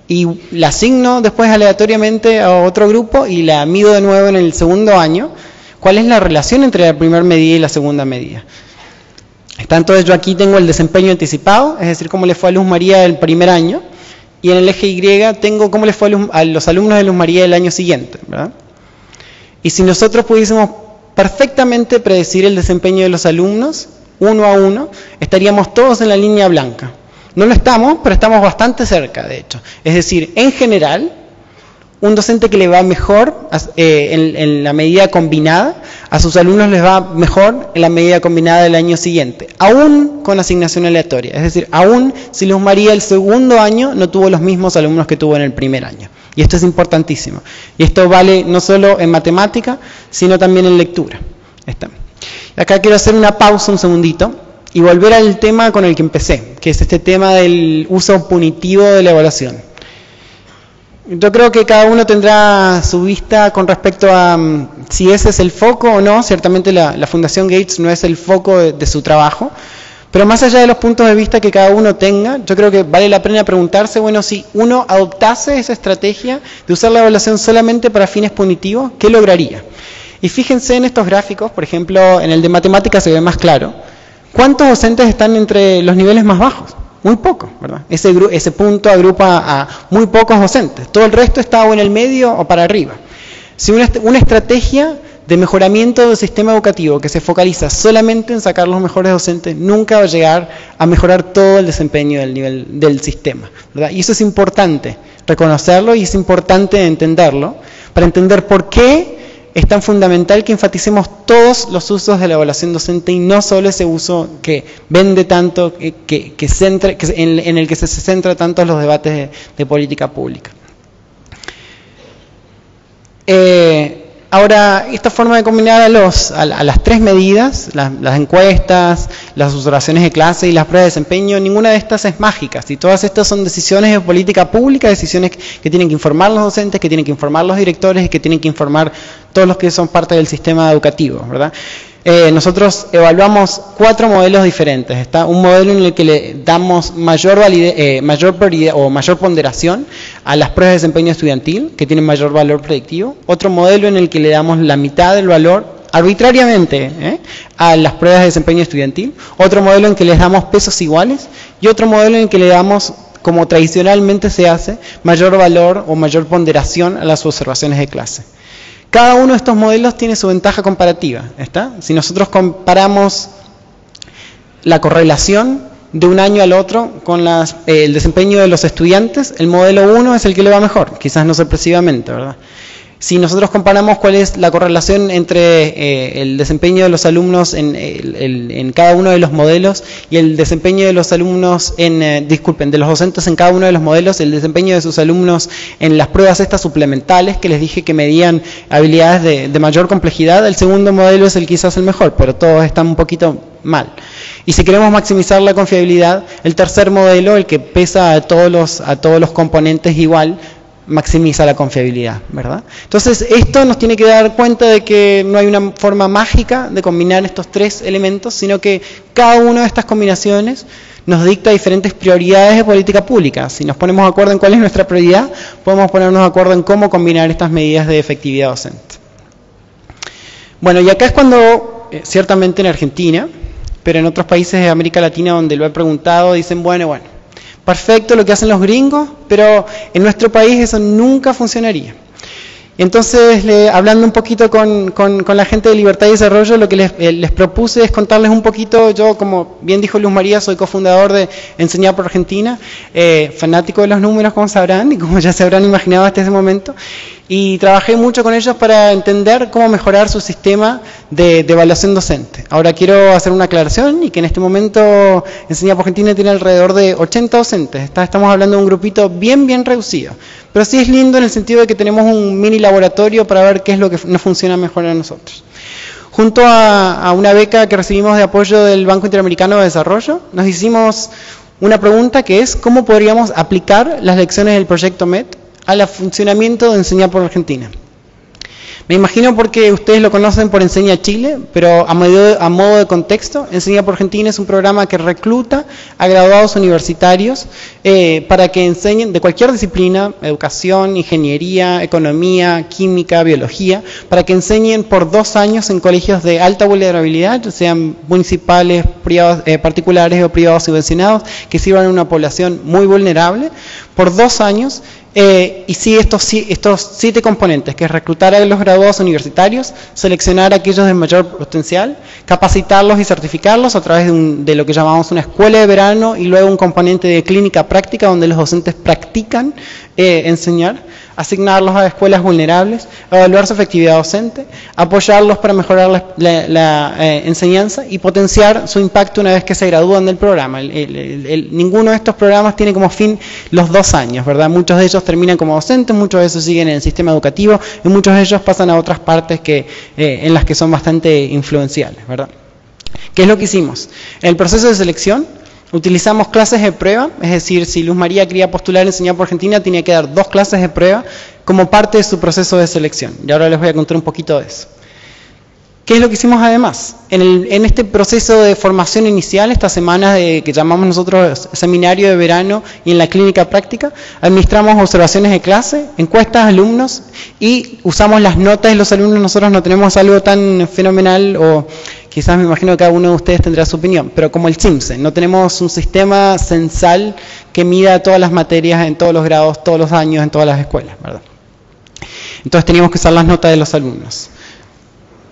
y la asigno después aleatoriamente a otro grupo y la mido de nuevo en el segundo año, ¿cuál es la relación entre la primera medida y la segunda medida? Entonces yo aquí tengo el desempeño anticipado, es decir, cómo le fue a Luz María el primer año, y en el eje Y tengo cómo les fue a los alumnos de Luz María el año siguiente, ¿verdad? Y si nosotros pudiésemos perfectamente predecir el desempeño de los alumnos, 1 a 1, estaríamos todos en la línea blanca. No lo estamos, pero estamos bastante cerca, de hecho. Es decir, en general, un docente que le va mejor en la medida combinada, a sus alumnos les va mejor en la medida combinada del año siguiente, aún con asignación aleatoria. Es decir, aún si Luz María el segundo año no tuvo los mismos alumnos que tuvo en el primer año. Y esto es importantísimo. Y esto vale no solo en matemática, sino también en lectura. Acá quiero hacer una pausa un segundito y volver al tema con el que empecé, que es este tema del uso punitivo de la evaluación. Yo creo que cada uno tendrá su vista con respecto a si ese es el foco o no. Ciertamente la Fundación Gates no es el foco de su trabajo, pero más allá de los puntos de vista que cada uno tenga, yo creo que vale la pena preguntarse, bueno, si uno adoptase esa estrategia de usar la evaluación solamente para fines punitivos, ¿qué lograría? Y fíjense en estos gráficos, por ejemplo, en el de matemáticas se ve más claro, ¿cuántos docentes están entre los niveles más bajos? Muy poco, ¿verdad? Ese punto agrupa a muy pocos docentes. Todo el resto está o en el medio o para arriba. Si una estrategia de mejoramiento del sistema educativo que se focaliza solamente en sacar los mejores docentes, nunca va a llegar a mejorar todo el desempeño del nivel del sistema, ¿verdad? Y eso es importante reconocerlo y es importante entenderlo para entender por qué es tan fundamental que enfaticemos todos los usos de la evaluación docente y no solo ese uso que vende tanto, en el que se centra tanto los debates de política pública. Ahora, esta forma de combinar a las tres medidas, las encuestas, las observaciones de clase y las pruebas de desempeño, ninguna de estas es mágica. Y todas estas son decisiones de política pública, decisiones que tienen que informar los docentes, que tienen que informar los directores y que tienen que informar todos los que son parte del sistema educativo, ¿verdad? Nosotros evaluamos 4 modelos diferentes. Está un modelo en el que le damos mayor prioridad o mayor ponderación a las pruebas de desempeño estudiantil, que tienen mayor valor predictivo. Otro modelo en el que le damos la mitad del valor arbitrariamente a las pruebas de desempeño estudiantil. Otro modelo en que les damos pesos iguales. Y otro modelo en el que le damos, como tradicionalmente se hace, mayor valor o mayor ponderación a las observaciones de clase. Cada uno de estos modelos tiene su ventaja comparativa, ¿está? Si nosotros comparamos la correlación de un año al otro con el desempeño de los estudiantes, el modelo 1 es el que le va mejor, quizás no sorpresivamente, ¿verdad? Si nosotros comparamos cuál es la correlación entre el desempeño de los alumnos en cada uno de los modelos y el desempeño de los alumnos de los docentes en cada uno de los modelos, el desempeño de sus alumnos en las pruebas estas suplementales que les dije que medían habilidades de mayor complejidad, el segundo modelo es quizás el mejor, pero todos están un poquito mal. Y si queremos maximizar la confiabilidad, el tercer modelo, el que pesa a todos los componentes igual, maximiza la confiabilidad, ¿verdad? Entonces, esto nos tiene que dar cuenta de que no hay una forma mágica de combinar estos 3 elementos, sino que cada una de estas combinaciones nos dicta diferentes prioridades de política pública. Si nos ponemos de acuerdo en cuál es nuestra prioridad, podemos ponernos de acuerdo en cómo combinar estas medidas de efectividad docente. Bueno, y acá es cuando, ciertamente en Argentina, pero en otros países de América Latina donde lo he preguntado, dicen, bueno, perfecto lo que hacen los gringos, pero en nuestro país eso nunca funcionaría. Entonces, hablando un poquito con la gente de Libertad y Desarrollo, lo que les propuse es contarles un poquito. Yo, como bien dijo Luz María, soy cofundador de Enseñar por Argentina, fanático de los números, como sabrán, y como ya se habrán imaginado hasta ese momento, y trabajé mucho con ellos para entender cómo mejorar su sistema de evaluación docente. Ahora quiero hacer una aclaración, y que en este momento Enseñar por Argentina tiene alrededor de 80 docentes. Estamos hablando de un grupito bien reducido. Pero sí es lindo en el sentido de que tenemos un mini laboratorio para ver qué es lo que nos funciona mejor a nosotros. Junto a una beca que recibimos de apoyo del Banco Interamericano de Desarrollo, nos hicimos una pregunta que es ¿cómo podríamos aplicar las lecciones del proyecto MET al funcionamiento de Enseñar por Argentina? Me imagino porque ustedes lo conocen por Enseña Chile, pero a modo de contexto, Enseña por Argentina es un programa que recluta a graduados universitarios para que enseñen de cualquier disciplina, educación, ingeniería, economía, química, biología, para que enseñen por 2 años en colegios de alta vulnerabilidad, sean municipales, privados, particulares o privados subvencionados, que sirvan a una población muy vulnerable, por 2 años. Y sí, estos 7 componentes, que es reclutar a los graduados universitarios, seleccionar a aquellos de mayor potencial, capacitarlos y certificarlos a través de lo que llamamos una escuela de verano, y luego un componente de clínica práctica donde los docentes practican enseñar, asignarlos a escuelas vulnerables, evaluar su efectividad docente, apoyarlos para mejorar la enseñanza y potenciar su impacto una vez que se gradúan del programa. Ninguno de estos programas tiene como fin los 2 años, ¿verdad? Muchos de ellos terminan como docentes, muchos de esos siguen en el sistema educativo y muchos de ellos pasan a otras partes en las que son bastante influenciales, ¿verdad? ¿Qué es lo que hicimos? En el proceso de selección utilizamos clases de prueba, es decir, si Luz María quería postular Enseñar por Argentina, tenía que dar 2 clases de prueba como parte de su proceso de selección. Y ahora les voy a contar un poquito de eso. ¿Qué es lo que hicimos además? En este proceso de formación inicial, estas semanas que llamamos nosotros seminario de verano y en la clínica práctica, administramos observaciones de clase, encuestas a alumnos y usamos las notas de los alumnos. Nosotros no tenemos algo tan fenomenal, o quizás me imagino que cada uno de ustedes tendrá su opinión, pero como el CIMSE, no tenemos un sistema censal que mida todas las materias en todos los grados, todos los años, en todas las escuelas, ¿verdad? Entonces teníamos que usar las notas de los alumnos.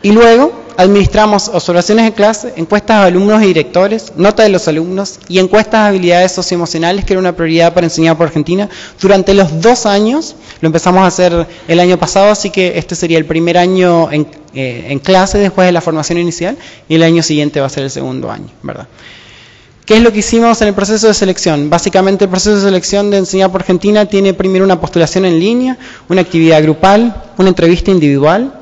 Y luego administramos observaciones de clase, encuestas a alumnos y directores, nota de los alumnos y encuestas de habilidades socioemocionales, que era una prioridad para Enseñar por Argentina. Durante los 2 años, lo empezamos a hacer el año pasado, así que este sería el primer año en clase después de la formación inicial, y el año siguiente va a ser el segundo año, ¿verdad? ¿Qué es lo que hicimos en el proceso de selección? Básicamente el proceso de selección de Enseñar por Argentina tiene primero una postulación en línea, una actividad grupal, una entrevista individual,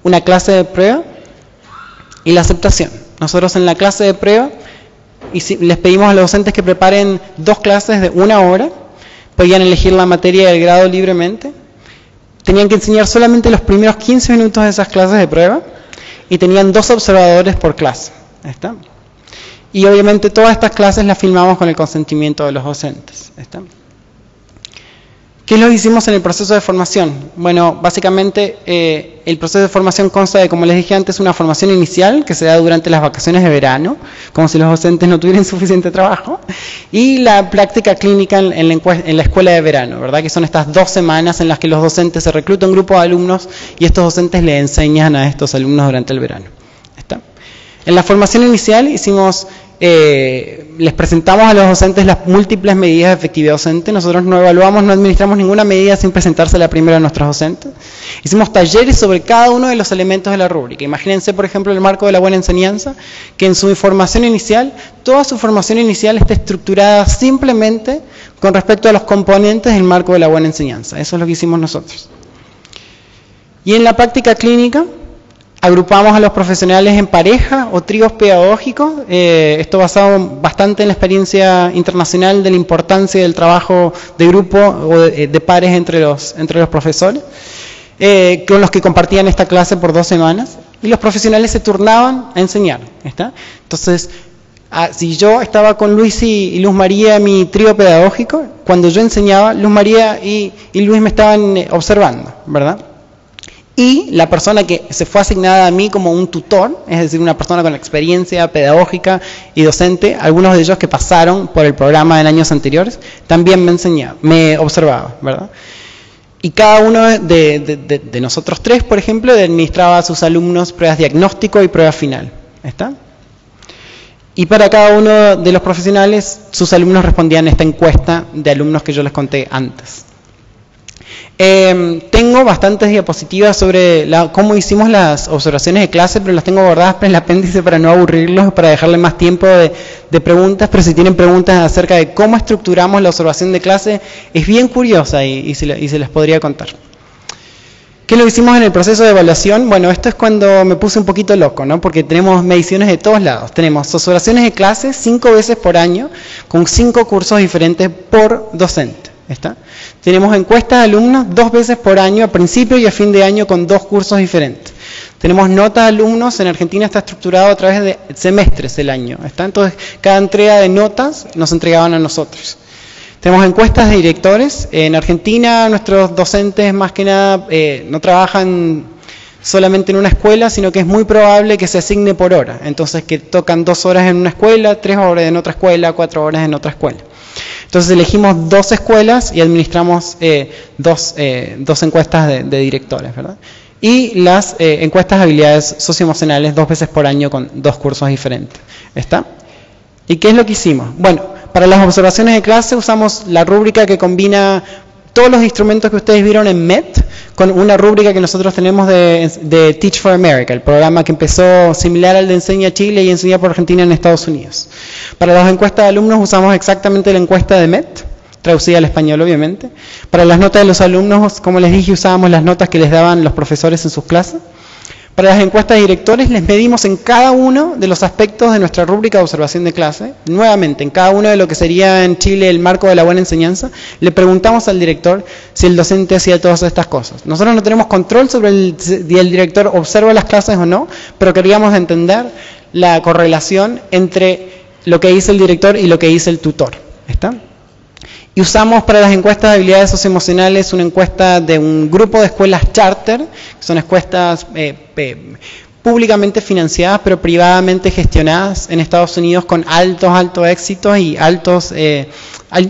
una clase de prueba y la aceptación. Nosotros en la clase de prueba les pedimos a los docentes que preparen 2 clases de 1 hora, podían elegir la materia del grado libremente, tenían que enseñar solamente los primeros 15 minutos de esas clases de prueba y tenían 2 observadores por clase. ¿Está? Y obviamente todas estas clases las filmamos con el consentimiento de los docentes. ¿Está? ¿Qué es lo que hicimos en el proceso de formación? Bueno, básicamente el proceso de formación consta de, como les dije antes, una formación inicial que se da durante las vacaciones de verano, como si los docentes no tuvieran suficiente trabajo, y la práctica clínica en la escuela de verano, ¿verdad? Que son estas 2 semanas en las que los docentes se reclutan un grupo de alumnos y estos docentes le enseñan a estos alumnos durante el verano. ¿Está? En la formación inicial hicimos... les presentamos a los docentes las múltiples medidas de efectividad docente. Nosotros no evaluamos, no administramos ninguna medida sin presentársela primero a nuestros docentes. Hicimos talleres sobre cada uno de los elementos de la rúbrica. Imagínense, por ejemplo, el marco de la buena enseñanza, que en su formación inicial, toda su formación inicial está estructurada simplemente con respecto a los componentes del marco de la buena enseñanza. Eso es lo que hicimos nosotros. Y en la práctica clínica, agrupamos a los profesionales en pareja o tríos pedagógicos, esto basado bastante en la experiencia internacional de la importancia del trabajo de grupo o de pares entre los profesores, con los que compartían esta clase por 2 semanas, y los profesionales se turnaban a enseñar. ¿Está? Entonces, si yo estaba con Luis y Luz María, mi trío pedagógico, cuando yo enseñaba, Luz María y Luis me estaban observando, ¿verdad? Y la persona que se fue asignada a mí como un tutor, es decir, una persona con experiencia pedagógica y docente, algunos de ellos que pasaron por el programa en años anteriores, también me observaba, ¿verdad? Y cada uno de nosotros 3, por ejemplo, administraba a sus alumnos pruebas diagnóstico y prueba final. ¿Está? Y para cada uno de los profesionales, sus alumnos respondían a esta encuesta de alumnos que yo les conté antes. Tengo bastantes diapositivas sobre cómo hicimos las observaciones de clase, pero las tengo guardadas en el apéndice para no aburrirlos, para dejarle más tiempo de preguntas, pero si tienen preguntas acerca de cómo estructuramos la observación de clase, es bien curiosa y se les podría contar. ¿Qué lo hicimos en el proceso de evaluación? Bueno, esto es cuando me puse un poquito loco, ¿no? Porque tenemos mediciones de todos lados. Tenemos observaciones de clase 5 veces por año, con 5 cursos diferentes por docente. ¿Está? Tenemos encuestas de alumnos 2 veces por año, a principio y a fin de año, con 2 cursos diferentes. Tenemos notas de alumnos, en Argentina está estructurado a través de semestres el año. ¿Está? Entonces, cada entrega de notas nos entregaban a nosotros. Tenemos encuestas de directores. En Argentina, nuestros docentes, más que nada, no trabajan solamente en una escuela, sino que es muy probable que se asigne por hora. Entonces, que tocan 2 horas en una escuela, 3 horas en otra escuela, 4 horas en otra escuela. Entonces elegimos 2 escuelas y administramos 2 encuestas de directores, ¿verdad? Y las encuestas de habilidades socioemocionales 2 veces por año con 2 cursos diferentes. ¿Está? ¿Y qué es lo que hicimos? Bueno, para las observaciones de clase usamos la rúbrica que combina todos los instrumentos que ustedes vieron en MET con una rúbrica que nosotros tenemos de Teach for America, el programa que empezó similar al de Enseña Chile y Enseña por Argentina en Estados Unidos. Para las encuestas de alumnos usamos exactamente la encuesta de MET, traducida al español obviamente. Para las notas de los alumnos, como les dije, usábamos las notas que les daban los profesores en sus clases. Para las encuestas de directores les medimos en cada uno de los aspectos de nuestra rúbrica de observación de clase, nuevamente en cada uno de lo que sería en Chile el marco de la buena enseñanza, le preguntamos al director si el docente hacía todas estas cosas. Nosotros no tenemos control sobre si el director observa las clases o no, pero queríamos entender la correlación entre lo que dice el director y lo que dice el tutor. ¿Está? Y usamos para las encuestas de habilidades socioemocionales una encuesta de un grupo de escuelas charter, que son encuestas públicamente financiadas, pero privadamente gestionadas en Estados Unidos con altos éxitos y altos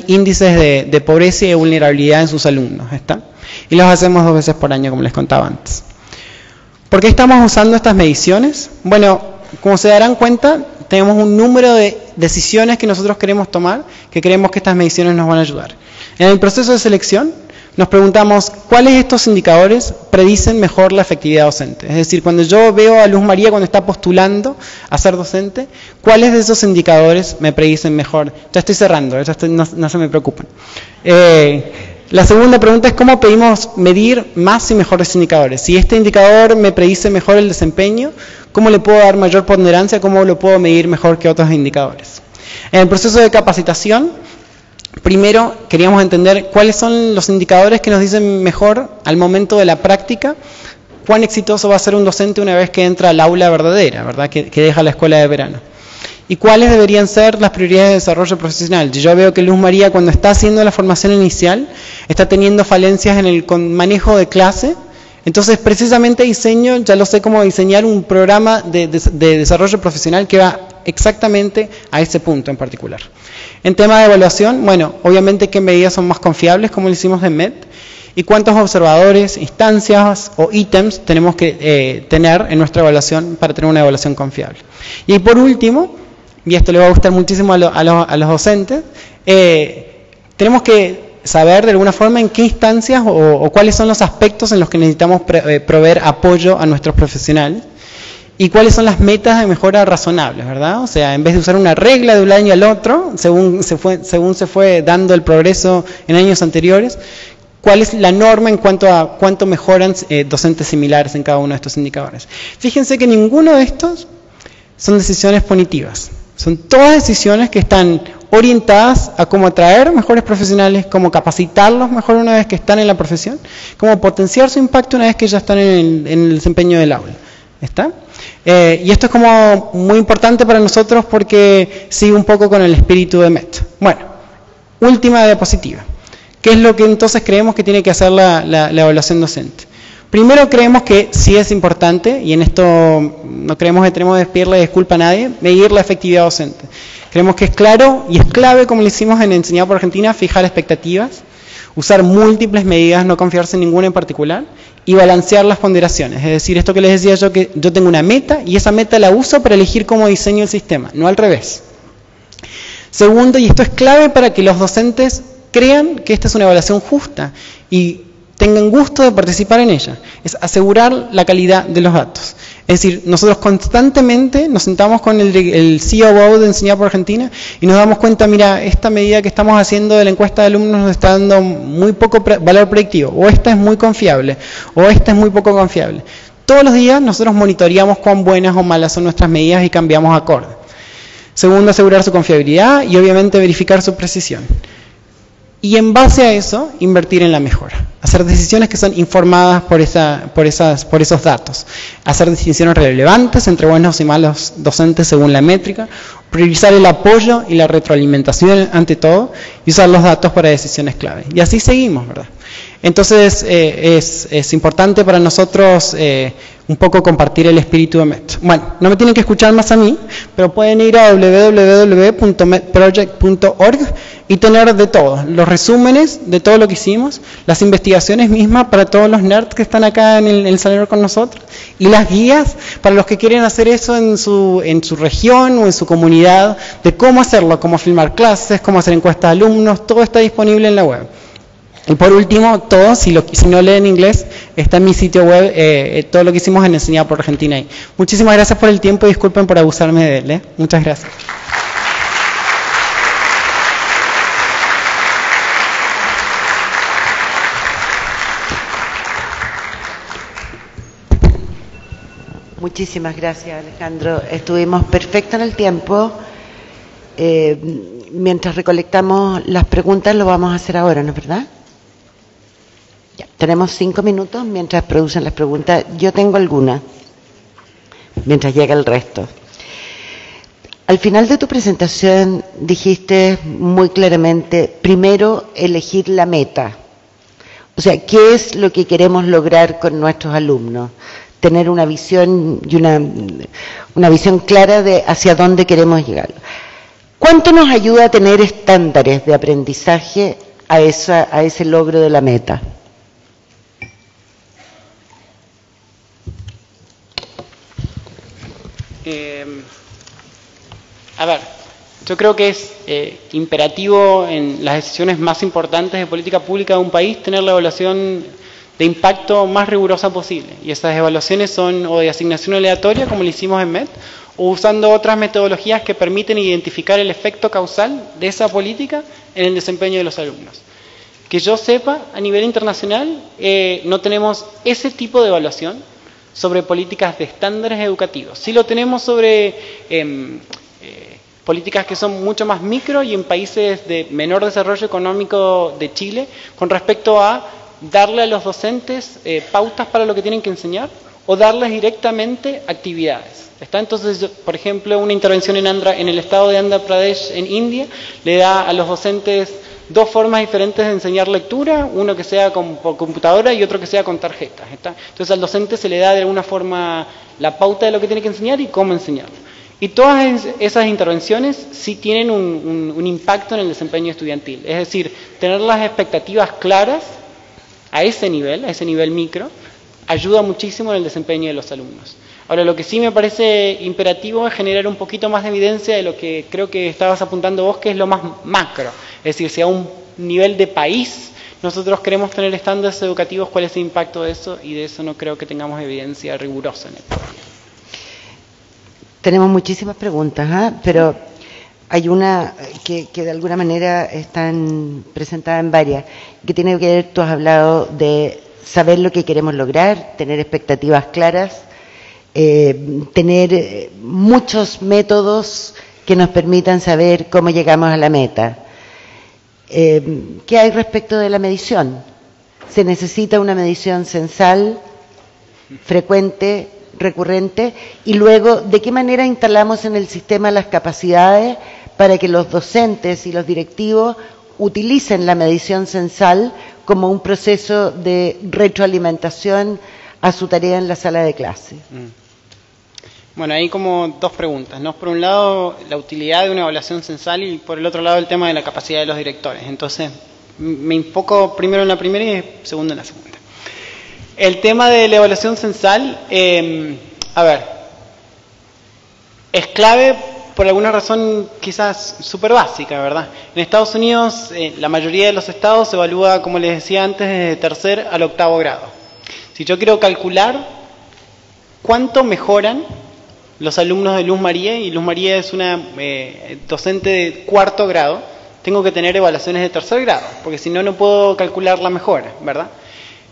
índices de pobreza y de vulnerabilidad en sus alumnos. ¿Está? Y los hacemos 2 veces por año, como les contaba antes. ¿Por qué estamos usando estas mediciones? Bueno, como se darán cuenta, tenemos un número de decisiones que nosotros queremos tomar, que creemos que estas mediciones nos van a ayudar. En el proceso de selección, nos preguntamos cuáles de estos indicadores predicen mejor la efectividad docente. Es decir, cuando yo veo a Luz María cuando está postulando a ser docente, ¿cuáles de esos indicadores me predicen mejor? Ya estoy cerrando, no se me preocupen. La segunda pregunta es cómo pedimos medir más y mejores indicadores. Si este indicador me predice mejor el desempeño, ¿cómo le puedo dar mayor ponderancia? ¿Cómo lo puedo medir mejor que otros indicadores? En el proceso de capacitación, primero queríamos entender cuáles son los indicadores que nos dicen mejor al momento de la práctica cuán exitoso va a ser un docente una vez que entra al aula verdadera, ¿verdad? Que deja la escuela de verano. ¿Y cuáles deberían ser las prioridades de desarrollo profesional? Yo veo que Luz María, cuando está haciendo la formación inicial, está teniendo falencias en el manejo de clase. Entonces, precisamente diseño, ya lo sé cómo diseñar un programa de desarrollo profesional que va exactamente a ese punto en particular. En tema de evaluación, bueno, obviamente qué medidas son más confiables, como lo hicimos en MED, y cuántos observadores, instancias o ítems tenemos que tener en nuestra evaluación para tener una evaluación confiable. Y por último, y esto le va a gustar muchísimo a los docentes, tenemos que saber de alguna forma en qué instancias o cuáles son los aspectos en los que necesitamos proveer apoyo a nuestros profesionales y cuáles son las metas de mejora razonables, ¿verdad? O sea, en vez de usar una regla de un año al otro, según se fue dando el progreso en años anteriores, ¿cuál es la norma en cuanto a cuánto mejoran docentes similares en cada uno de estos indicadores? Fíjense que ninguno de estos son decisiones punitivas. Son todas decisiones que están orientadas a cómo atraer mejores profesionales, cómo capacitarlos mejor una vez que están en la profesión, cómo potenciar su impacto una vez que ya están en el desempeño del aula. ¿Está? Y esto es como muy importante para nosotros porque sigue un poco con el espíritu de MET. Bueno, última diapositiva. ¿Qué es lo que entonces creemos que tiene que hacer la evaluación docente? Primero creemos que sí es importante, y en esto no creemos que tenemos que pedirle disculpa a nadie, medir la efectividad docente. Creemos que es claro y es clave, como lo hicimos en Enseñar por Argentina, fijar expectativas, usar múltiples medidas, no confiarse en ninguna en particular, y balancear las ponderaciones. Es decir, esto que les decía yo, que yo tengo una meta, y esa meta la uso para elegir cómo diseño el sistema, no al revés. Segundo, y esto es clave para que los docentes crean que esta es una evaluación justa, y tengan gusto de participar en ella, es asegurar la calidad de los datos. Es decir, nosotros constantemente nos sentamos con el COO de Enseñar por Argentina y nos damos cuenta, mira, esta medida que estamos haciendo de la encuesta de alumnos nos está dando muy poco valor predictivo, o esta es muy confiable, o esta es muy poco confiable. Todos los días nosotros monitoreamos cuán buenas o malas son nuestras medidas y cambiamos acorde. Segundo, asegurar su confiabilidad y obviamente verificar su precisión. Y en base a eso, invertir en la mejora. Hacer decisiones que son informadas por esos datos. Hacer decisiones relevantes entre buenos y malos docentes según la métrica. Priorizar el apoyo y la retroalimentación ante todo. Y usar los datos para decisiones clave. Y así seguimos, ¿verdad? Entonces, es importante para nosotros un poco compartir el espíritu de MET. Bueno, no me tienen que escuchar más a mí, pero pueden ir a www.metproject.org y tener de todo, los resúmenes de todo lo que hicimos, las investigaciones mismas para todos los nerds que están acá en el salón con nosotros, y las guías para los que quieren hacer eso en su región o en su comunidad, de cómo hacerlo, cómo filmar clases, cómo hacer encuestas de alumnos, todo está disponible en la web. Y por último, todo, si no leen inglés, está en mi sitio web, todo lo que hicimos en Enseñar por Argentina ahí. Muchísimas gracias por el tiempo y disculpen por abusarme de él. Muchas gracias. Muchísimas gracias, Alejandro. Estuvimos perfectos en el tiempo. Mientras recolectamos las preguntas, lo vamos a hacer ahora, ¿no es verdad? Ya, tenemos 5 minutos mientras producen las preguntas. Yo tengo algunas, mientras llega el resto. Al final de tu presentación dijiste muy claramente, primero, elegir la meta. O sea, ¿qué es lo que queremos lograr con nuestros alumnos? Tener una visión y una visión clara de hacia dónde queremos llegar. ¿Cuánto nos ayuda a tener estándares de aprendizaje a ese logro de la meta? Yo creo que es imperativo en las decisiones más importantes de política pública de un país tener la evaluación de impacto más rigurosa posible. Y esas evaluaciones son o de asignación aleatoria, como lo hicimos en MED, o usando otras metodologías que permiten identificar el efecto causal de esa política en el desempeño de los alumnos. Que yo sepa, a nivel internacional, no tenemos ese tipo de evaluación sobre políticas de estándares educativos. Sí lo tenemos sobre políticas que son mucho más micro y en países de menor desarrollo económico de Chile, con respecto a darle a los docentes pautas para lo que tienen que enseñar o darles directamente actividades. ¿Está? Entonces, por ejemplo, una intervención en el estado de Andhra Pradesh, en India, le da a los docentes dos formas diferentes de enseñar lectura, uno que sea por computadora y otro que sea con tarjetas. ¿Está? Entonces al docente se le da de alguna forma la pauta de lo que tiene que enseñar y cómo enseñarlo. Y todas esas intervenciones sí tienen un impacto en el desempeño estudiantil. Es decir, tener las expectativas claras a ese nivel micro, ayuda muchísimo en el desempeño de los alumnos. Ahora, lo que sí me parece imperativo es generar un poquito más de evidencia de lo que creo que estabas apuntando vos, que es lo más macro. Es decir, si a un nivel de país nosotros queremos tener estándares educativos, ¿cuál es el impacto de eso? Y de eso no creo que tengamos evidencia rigurosa en el país. Tenemos muchísimas preguntas, pero hay una que de alguna manera están presentadas en varias, que tiene que ver, tú has hablado de saber lo que queremos lograr, tener expectativas claras, tener muchos métodos que nos permitan saber cómo llegamos a la meta. ¿Qué hay respecto de la medición? ¿Se necesita una medición censal, frecuente, recurrente? Y luego, ¿de qué manera instalamos en el sistema las capacidades para que los docentes y los directivos utilicen la medición censal como un proceso de retroalimentación a su tarea en la sala de clase? Bueno, hay como dos preguntas, ¿no? Por un lado, la utilidad de una evaluación censal y por el otro lado, el tema de la capacidad de los directores. Entonces, me enfoco primero en la primera y segundo en la segunda. El tema de la evaluación censal, es clave por alguna razón quizás súper básica, ¿verdad? En Estados Unidos, la mayoría de los estados se evalúa, como les decía antes, desde tercer al octavo grado. Si yo quiero calcular cuánto mejoran los alumnos de Luz María, y Luz María es una docente de cuarto grado, tengo que tener evaluaciones de tercer grado, porque si no, no puedo calcular la mejora, ¿verdad?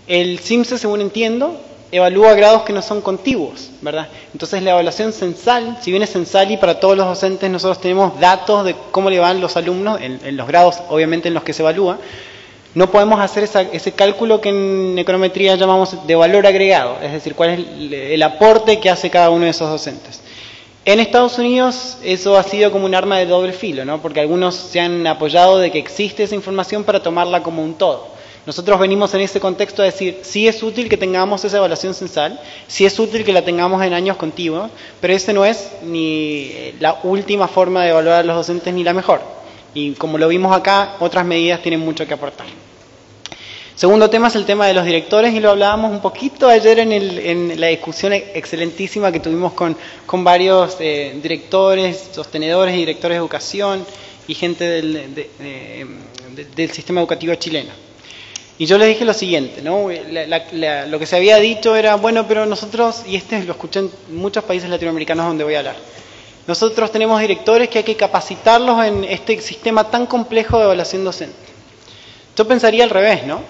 El CIMSE, según entiendo, evalúa grados que no son contiguos, ¿verdad? Entonces la evaluación censal, si bien es censal y para todos los docentes nosotros tenemos datos de cómo le van los alumnos, en los grados obviamente en los que se evalúa, no podemos hacer ese cálculo que en econometría llamamos de valor agregado, es decir, cuál es el aporte que hace cada uno de esos docentes. En Estados Unidos eso ha sido como un arma de doble filo, ¿no? Porque algunos se han apoyado de que existe esa información para tomarla como un todo. Nosotros venimos en ese contexto a decir, sí es útil que tengamos esa evaluación censal, sí es útil que la tengamos en años continuos, pero ese no es ni la última forma de evaluar a los docentes ni la mejor. Y como lo vimos acá, otras medidas tienen mucho que aportar. Segundo tema es el tema de los directores, y lo hablábamos un poquito ayer en la discusión excelentísima que tuvimos con varios directores, sostenedores y directores de educación y gente del sistema educativo chileno. Y yo les dije lo siguiente, ¿no? Lo que se había dicho era, bueno, pero nosotros, y lo escuché en muchos países latinoamericanos donde voy a hablar, nosotros tenemos directores que hay que capacitarlos en este sistema tan complejo de evaluación docente. Yo pensaría al revés, ¿no?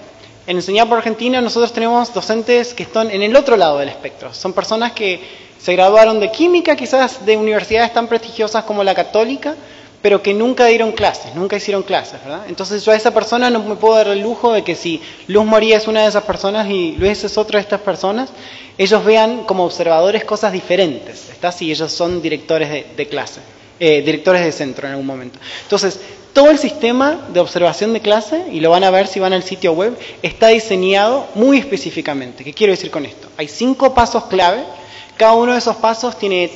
En Enseñar por Argentina nosotros tenemos docentes que están en el otro lado del espectro. Son personas que se graduaron de química, quizás de universidades tan prestigiosas como la Católica, pero que nunca dieron clases, nunca hicieron clases, ¿verdad? Entonces yo a esa persona no me puedo dar el lujo de que si Luz María es una de esas personas y Luis es otra de estas personas, ellos vean como observadores cosas diferentes, ¿está? Si ellos son directores de clase, directores de centro en algún momento. Entonces, todo el sistema de observación de clase, y lo van a ver si van al sitio web, está diseñado muy específicamente. ¿Qué quiero decir con esto? Hay 5 pasos clave, cada uno de esos pasos tiene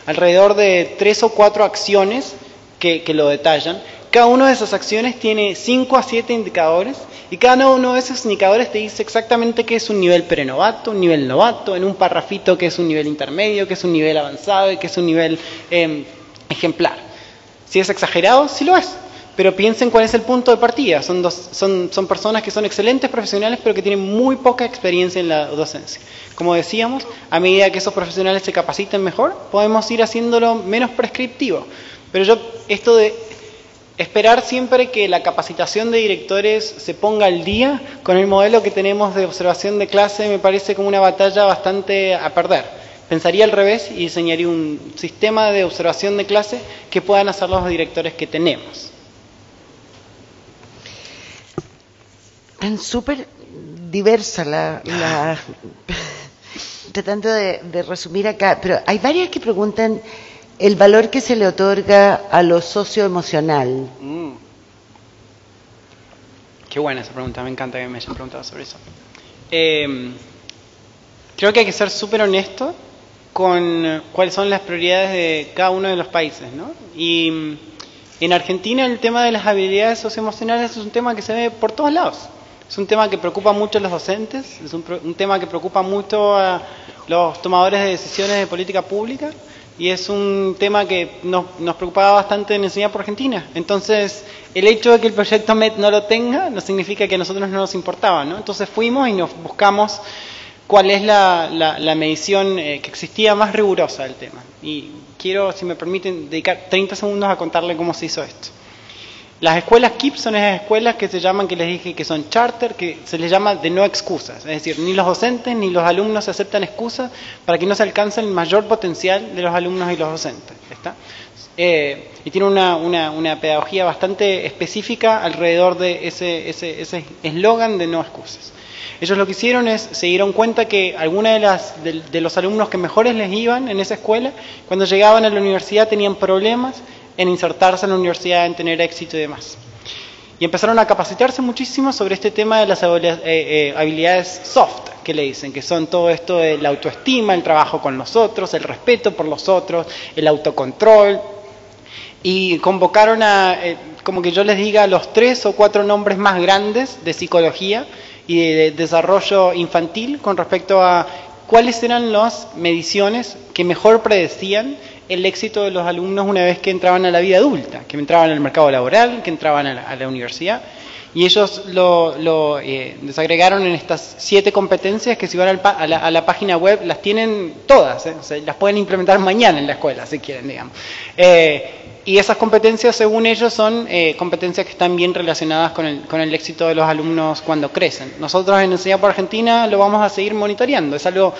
alrededor de 3 o 4 acciones que lo detallan. Cada una de esas acciones tiene 5 a 7 indicadores, y cada uno de esos indicadores te dice exactamente qué es un nivel prenovato, un nivel novato, en un parrafito qué es un nivel intermedio, qué es un nivel avanzado y qué es un nivel ejemplar. Si es exagerado, sí lo es, pero piensen cuál es el punto de partida. Son personas que son excelentes profesionales, pero que tienen muy poca experiencia en la docencia. Como decíamos, a medida que esos profesionales se capaciten mejor, podemos ir haciéndolo menos prescriptivo. Pero esto de Esperar siempre que la capacitación de directores se ponga al día con el modelo que tenemos de observación de clase me parece como una batalla bastante a perder. Pensaría al revés y diseñaría un sistema de observación de clase que puedan hacer los directores que tenemos. Tan súper diversa tratando de resumir acá, pero hay varias que preguntan el valor que se le otorga a lo socioemocional. Qué buena esa pregunta, me encanta que me hayan preguntado sobre eso. Creo que hay que ser súper honesto con cuáles son las prioridades de cada uno de los países, ¿no? Y en Argentina el tema de las habilidades socioemocionales es un tema que se ve por todos lados. Es un tema que preocupa mucho a los docentes, es un tema que preocupa mucho a los tomadores de decisiones de política pública y es un tema que nos preocupaba bastante en Enseñar por Argentina. Entonces, el hecho de que el proyecto MED no lo tenga no significa que a nosotros no nos importaba, ¿no? Entonces fuimos y nos buscamos cuál es la medición que existía más rigurosa del tema. Y quiero, si me permiten, dedicar 30 segundos a contarle cómo se hizo esto. Las escuelas KIPP son esas escuelas que se llaman, que les dije que son charter, que se les llama de no excusas. Es decir, ni los docentes ni los alumnos aceptan excusas para que no se alcance el mayor potencial de los alumnos y los docentes. ¿Está? Y tiene una pedagogía bastante específica alrededor de ese eslogan de no excusas. Ellos lo que hicieron es, se dieron cuenta que algunos de los alumnos que mejores les iban en esa escuela, cuando llegaban a la universidad tenían problemas en insertarse en la universidad, en tener éxito y demás. Y empezaron a capacitarse muchísimo sobre este tema de las habilidades soft, que le dicen, que son todo esto de la autoestima, el trabajo con los otros, el respeto por los otros, el autocontrol. Y convocaron a, como que yo les diga, los 3 o 4 nombres más grandes de psicología y de desarrollo infantil con respecto a cuáles eran las mediciones que mejor predecían el éxito de los alumnos una vez que entraban a la vida adulta, que entraban al mercado laboral, que entraban a la universidad. Y ellos lo desagregaron en estas 7 competencias que si van a la página web las tienen todas, o sea, las pueden implementar mañana en la escuela si quieren, digamos. Y esas competencias, según ellos, son competencias que están bien relacionadas con el éxito de los alumnos cuando crecen. Nosotros en Enseñar por Argentina lo vamos a seguir monitoreando. Es algo,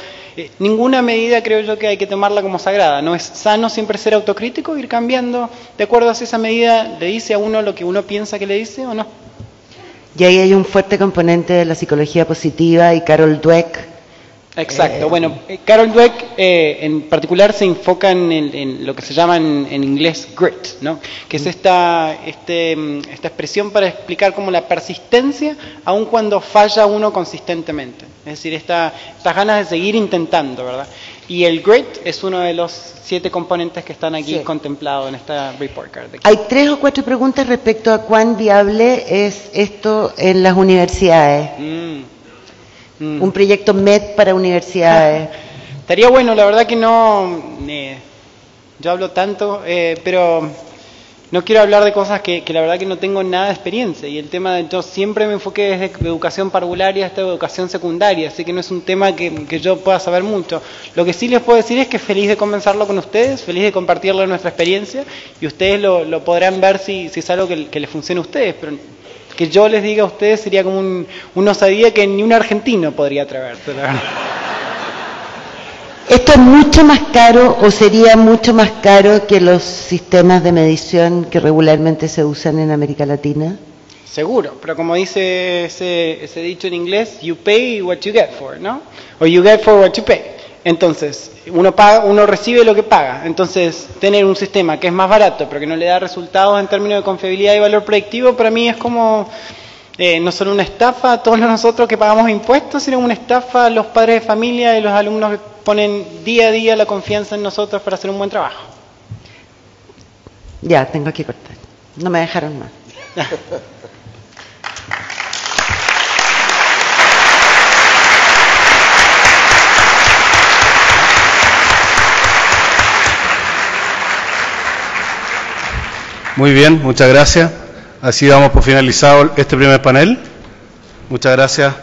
ninguna medida creo yo que hay que tomarla como sagrada. No es sano siempre ser autocrítico, ir cambiando de acuerdo a si esa medida le dice a uno lo que uno piensa que le dice o no. Y ahí hay un fuerte componente de la psicología positiva y Carol Dweck. Exacto. Bueno, Carol Dweck en particular se enfoca en lo que se llama en inglés grit, ¿no? Que es esta expresión para explicar como la persistencia aun cuando falla uno consistentemente. Es decir, estas ganas de seguir intentando, ¿verdad? Y el grit es uno de los 7 componentes que están aquí contemplados en esta report card. Hay 3 o 4 preguntas respecto a cuán viable es esto en las universidades. Un proyecto MED para universidades. Estaría bueno, la verdad que no, yo hablo tanto, pero no quiero hablar de cosas que la verdad que no tengo nada de experiencia. Y el tema yo siempre me enfoqué desde educación parvularia hasta educación secundaria, así que no es un tema que yo pueda saber mucho. Lo que sí les puedo decir es que feliz de conversarlo con ustedes, feliz de compartirle nuestra experiencia, y ustedes lo podrán ver si es algo que les funcione a ustedes, pero que yo les diga a ustedes sería como una osadía que ni un argentino podría atreverse, la verdad. ¿Esto es mucho más caro o sería mucho más caro que los sistemas de medición que regularmente se usan en América Latina? Seguro, pero como dice ese dicho en inglés, you pay what you get for, ¿no? O you get for what you pay. Entonces, uno recibe lo que paga. Entonces, tener un sistema que es más barato, pero que no le da resultados en términos de confiabilidad y valor predictivo, para mí es como no solo una estafa a todos nosotros que pagamos impuestos, sino una estafa a los padres de familia y los alumnos que ponen día a día la confianza en nosotros para hacer un buen trabajo. Ya, tengo que cortar. No me dejaron más. Muy bien, muchas gracias. Así damos por finalizado este primer panel. Muchas gracias,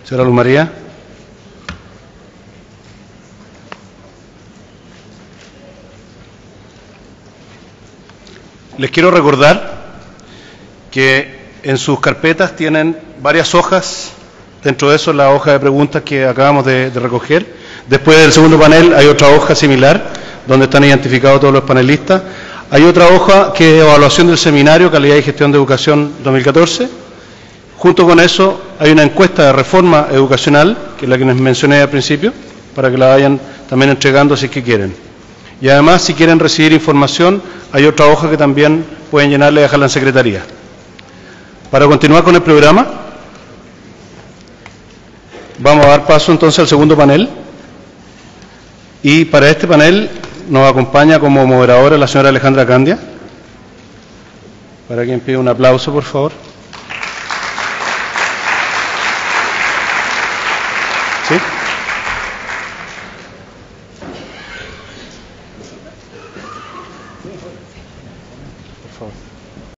señora Luz María. Les quiero recordar que en sus carpetas tienen varias hojas, dentro de eso la hoja de preguntas que acabamos de recoger. Después del segundo panel hay otra hoja similar, donde están identificados todos los panelistas. Hay otra hoja que es evaluación del seminario, calidad y gestión de educación 2014. Junto con eso hay una encuesta de reforma educacional, que es la que les mencioné al principio, para que la vayan también entregando si es que quieren. Y además, si quieren recibir información, hay otra hoja que también pueden llenarle y dejarla en secretaría. Para continuar con el programa, vamos a dar paso entonces al segundo panel. Y para este panel nos acompaña como moderadora la señora Alejandra Candia. Para quien pide un aplauso, por favor. ¿Sí? Por favor.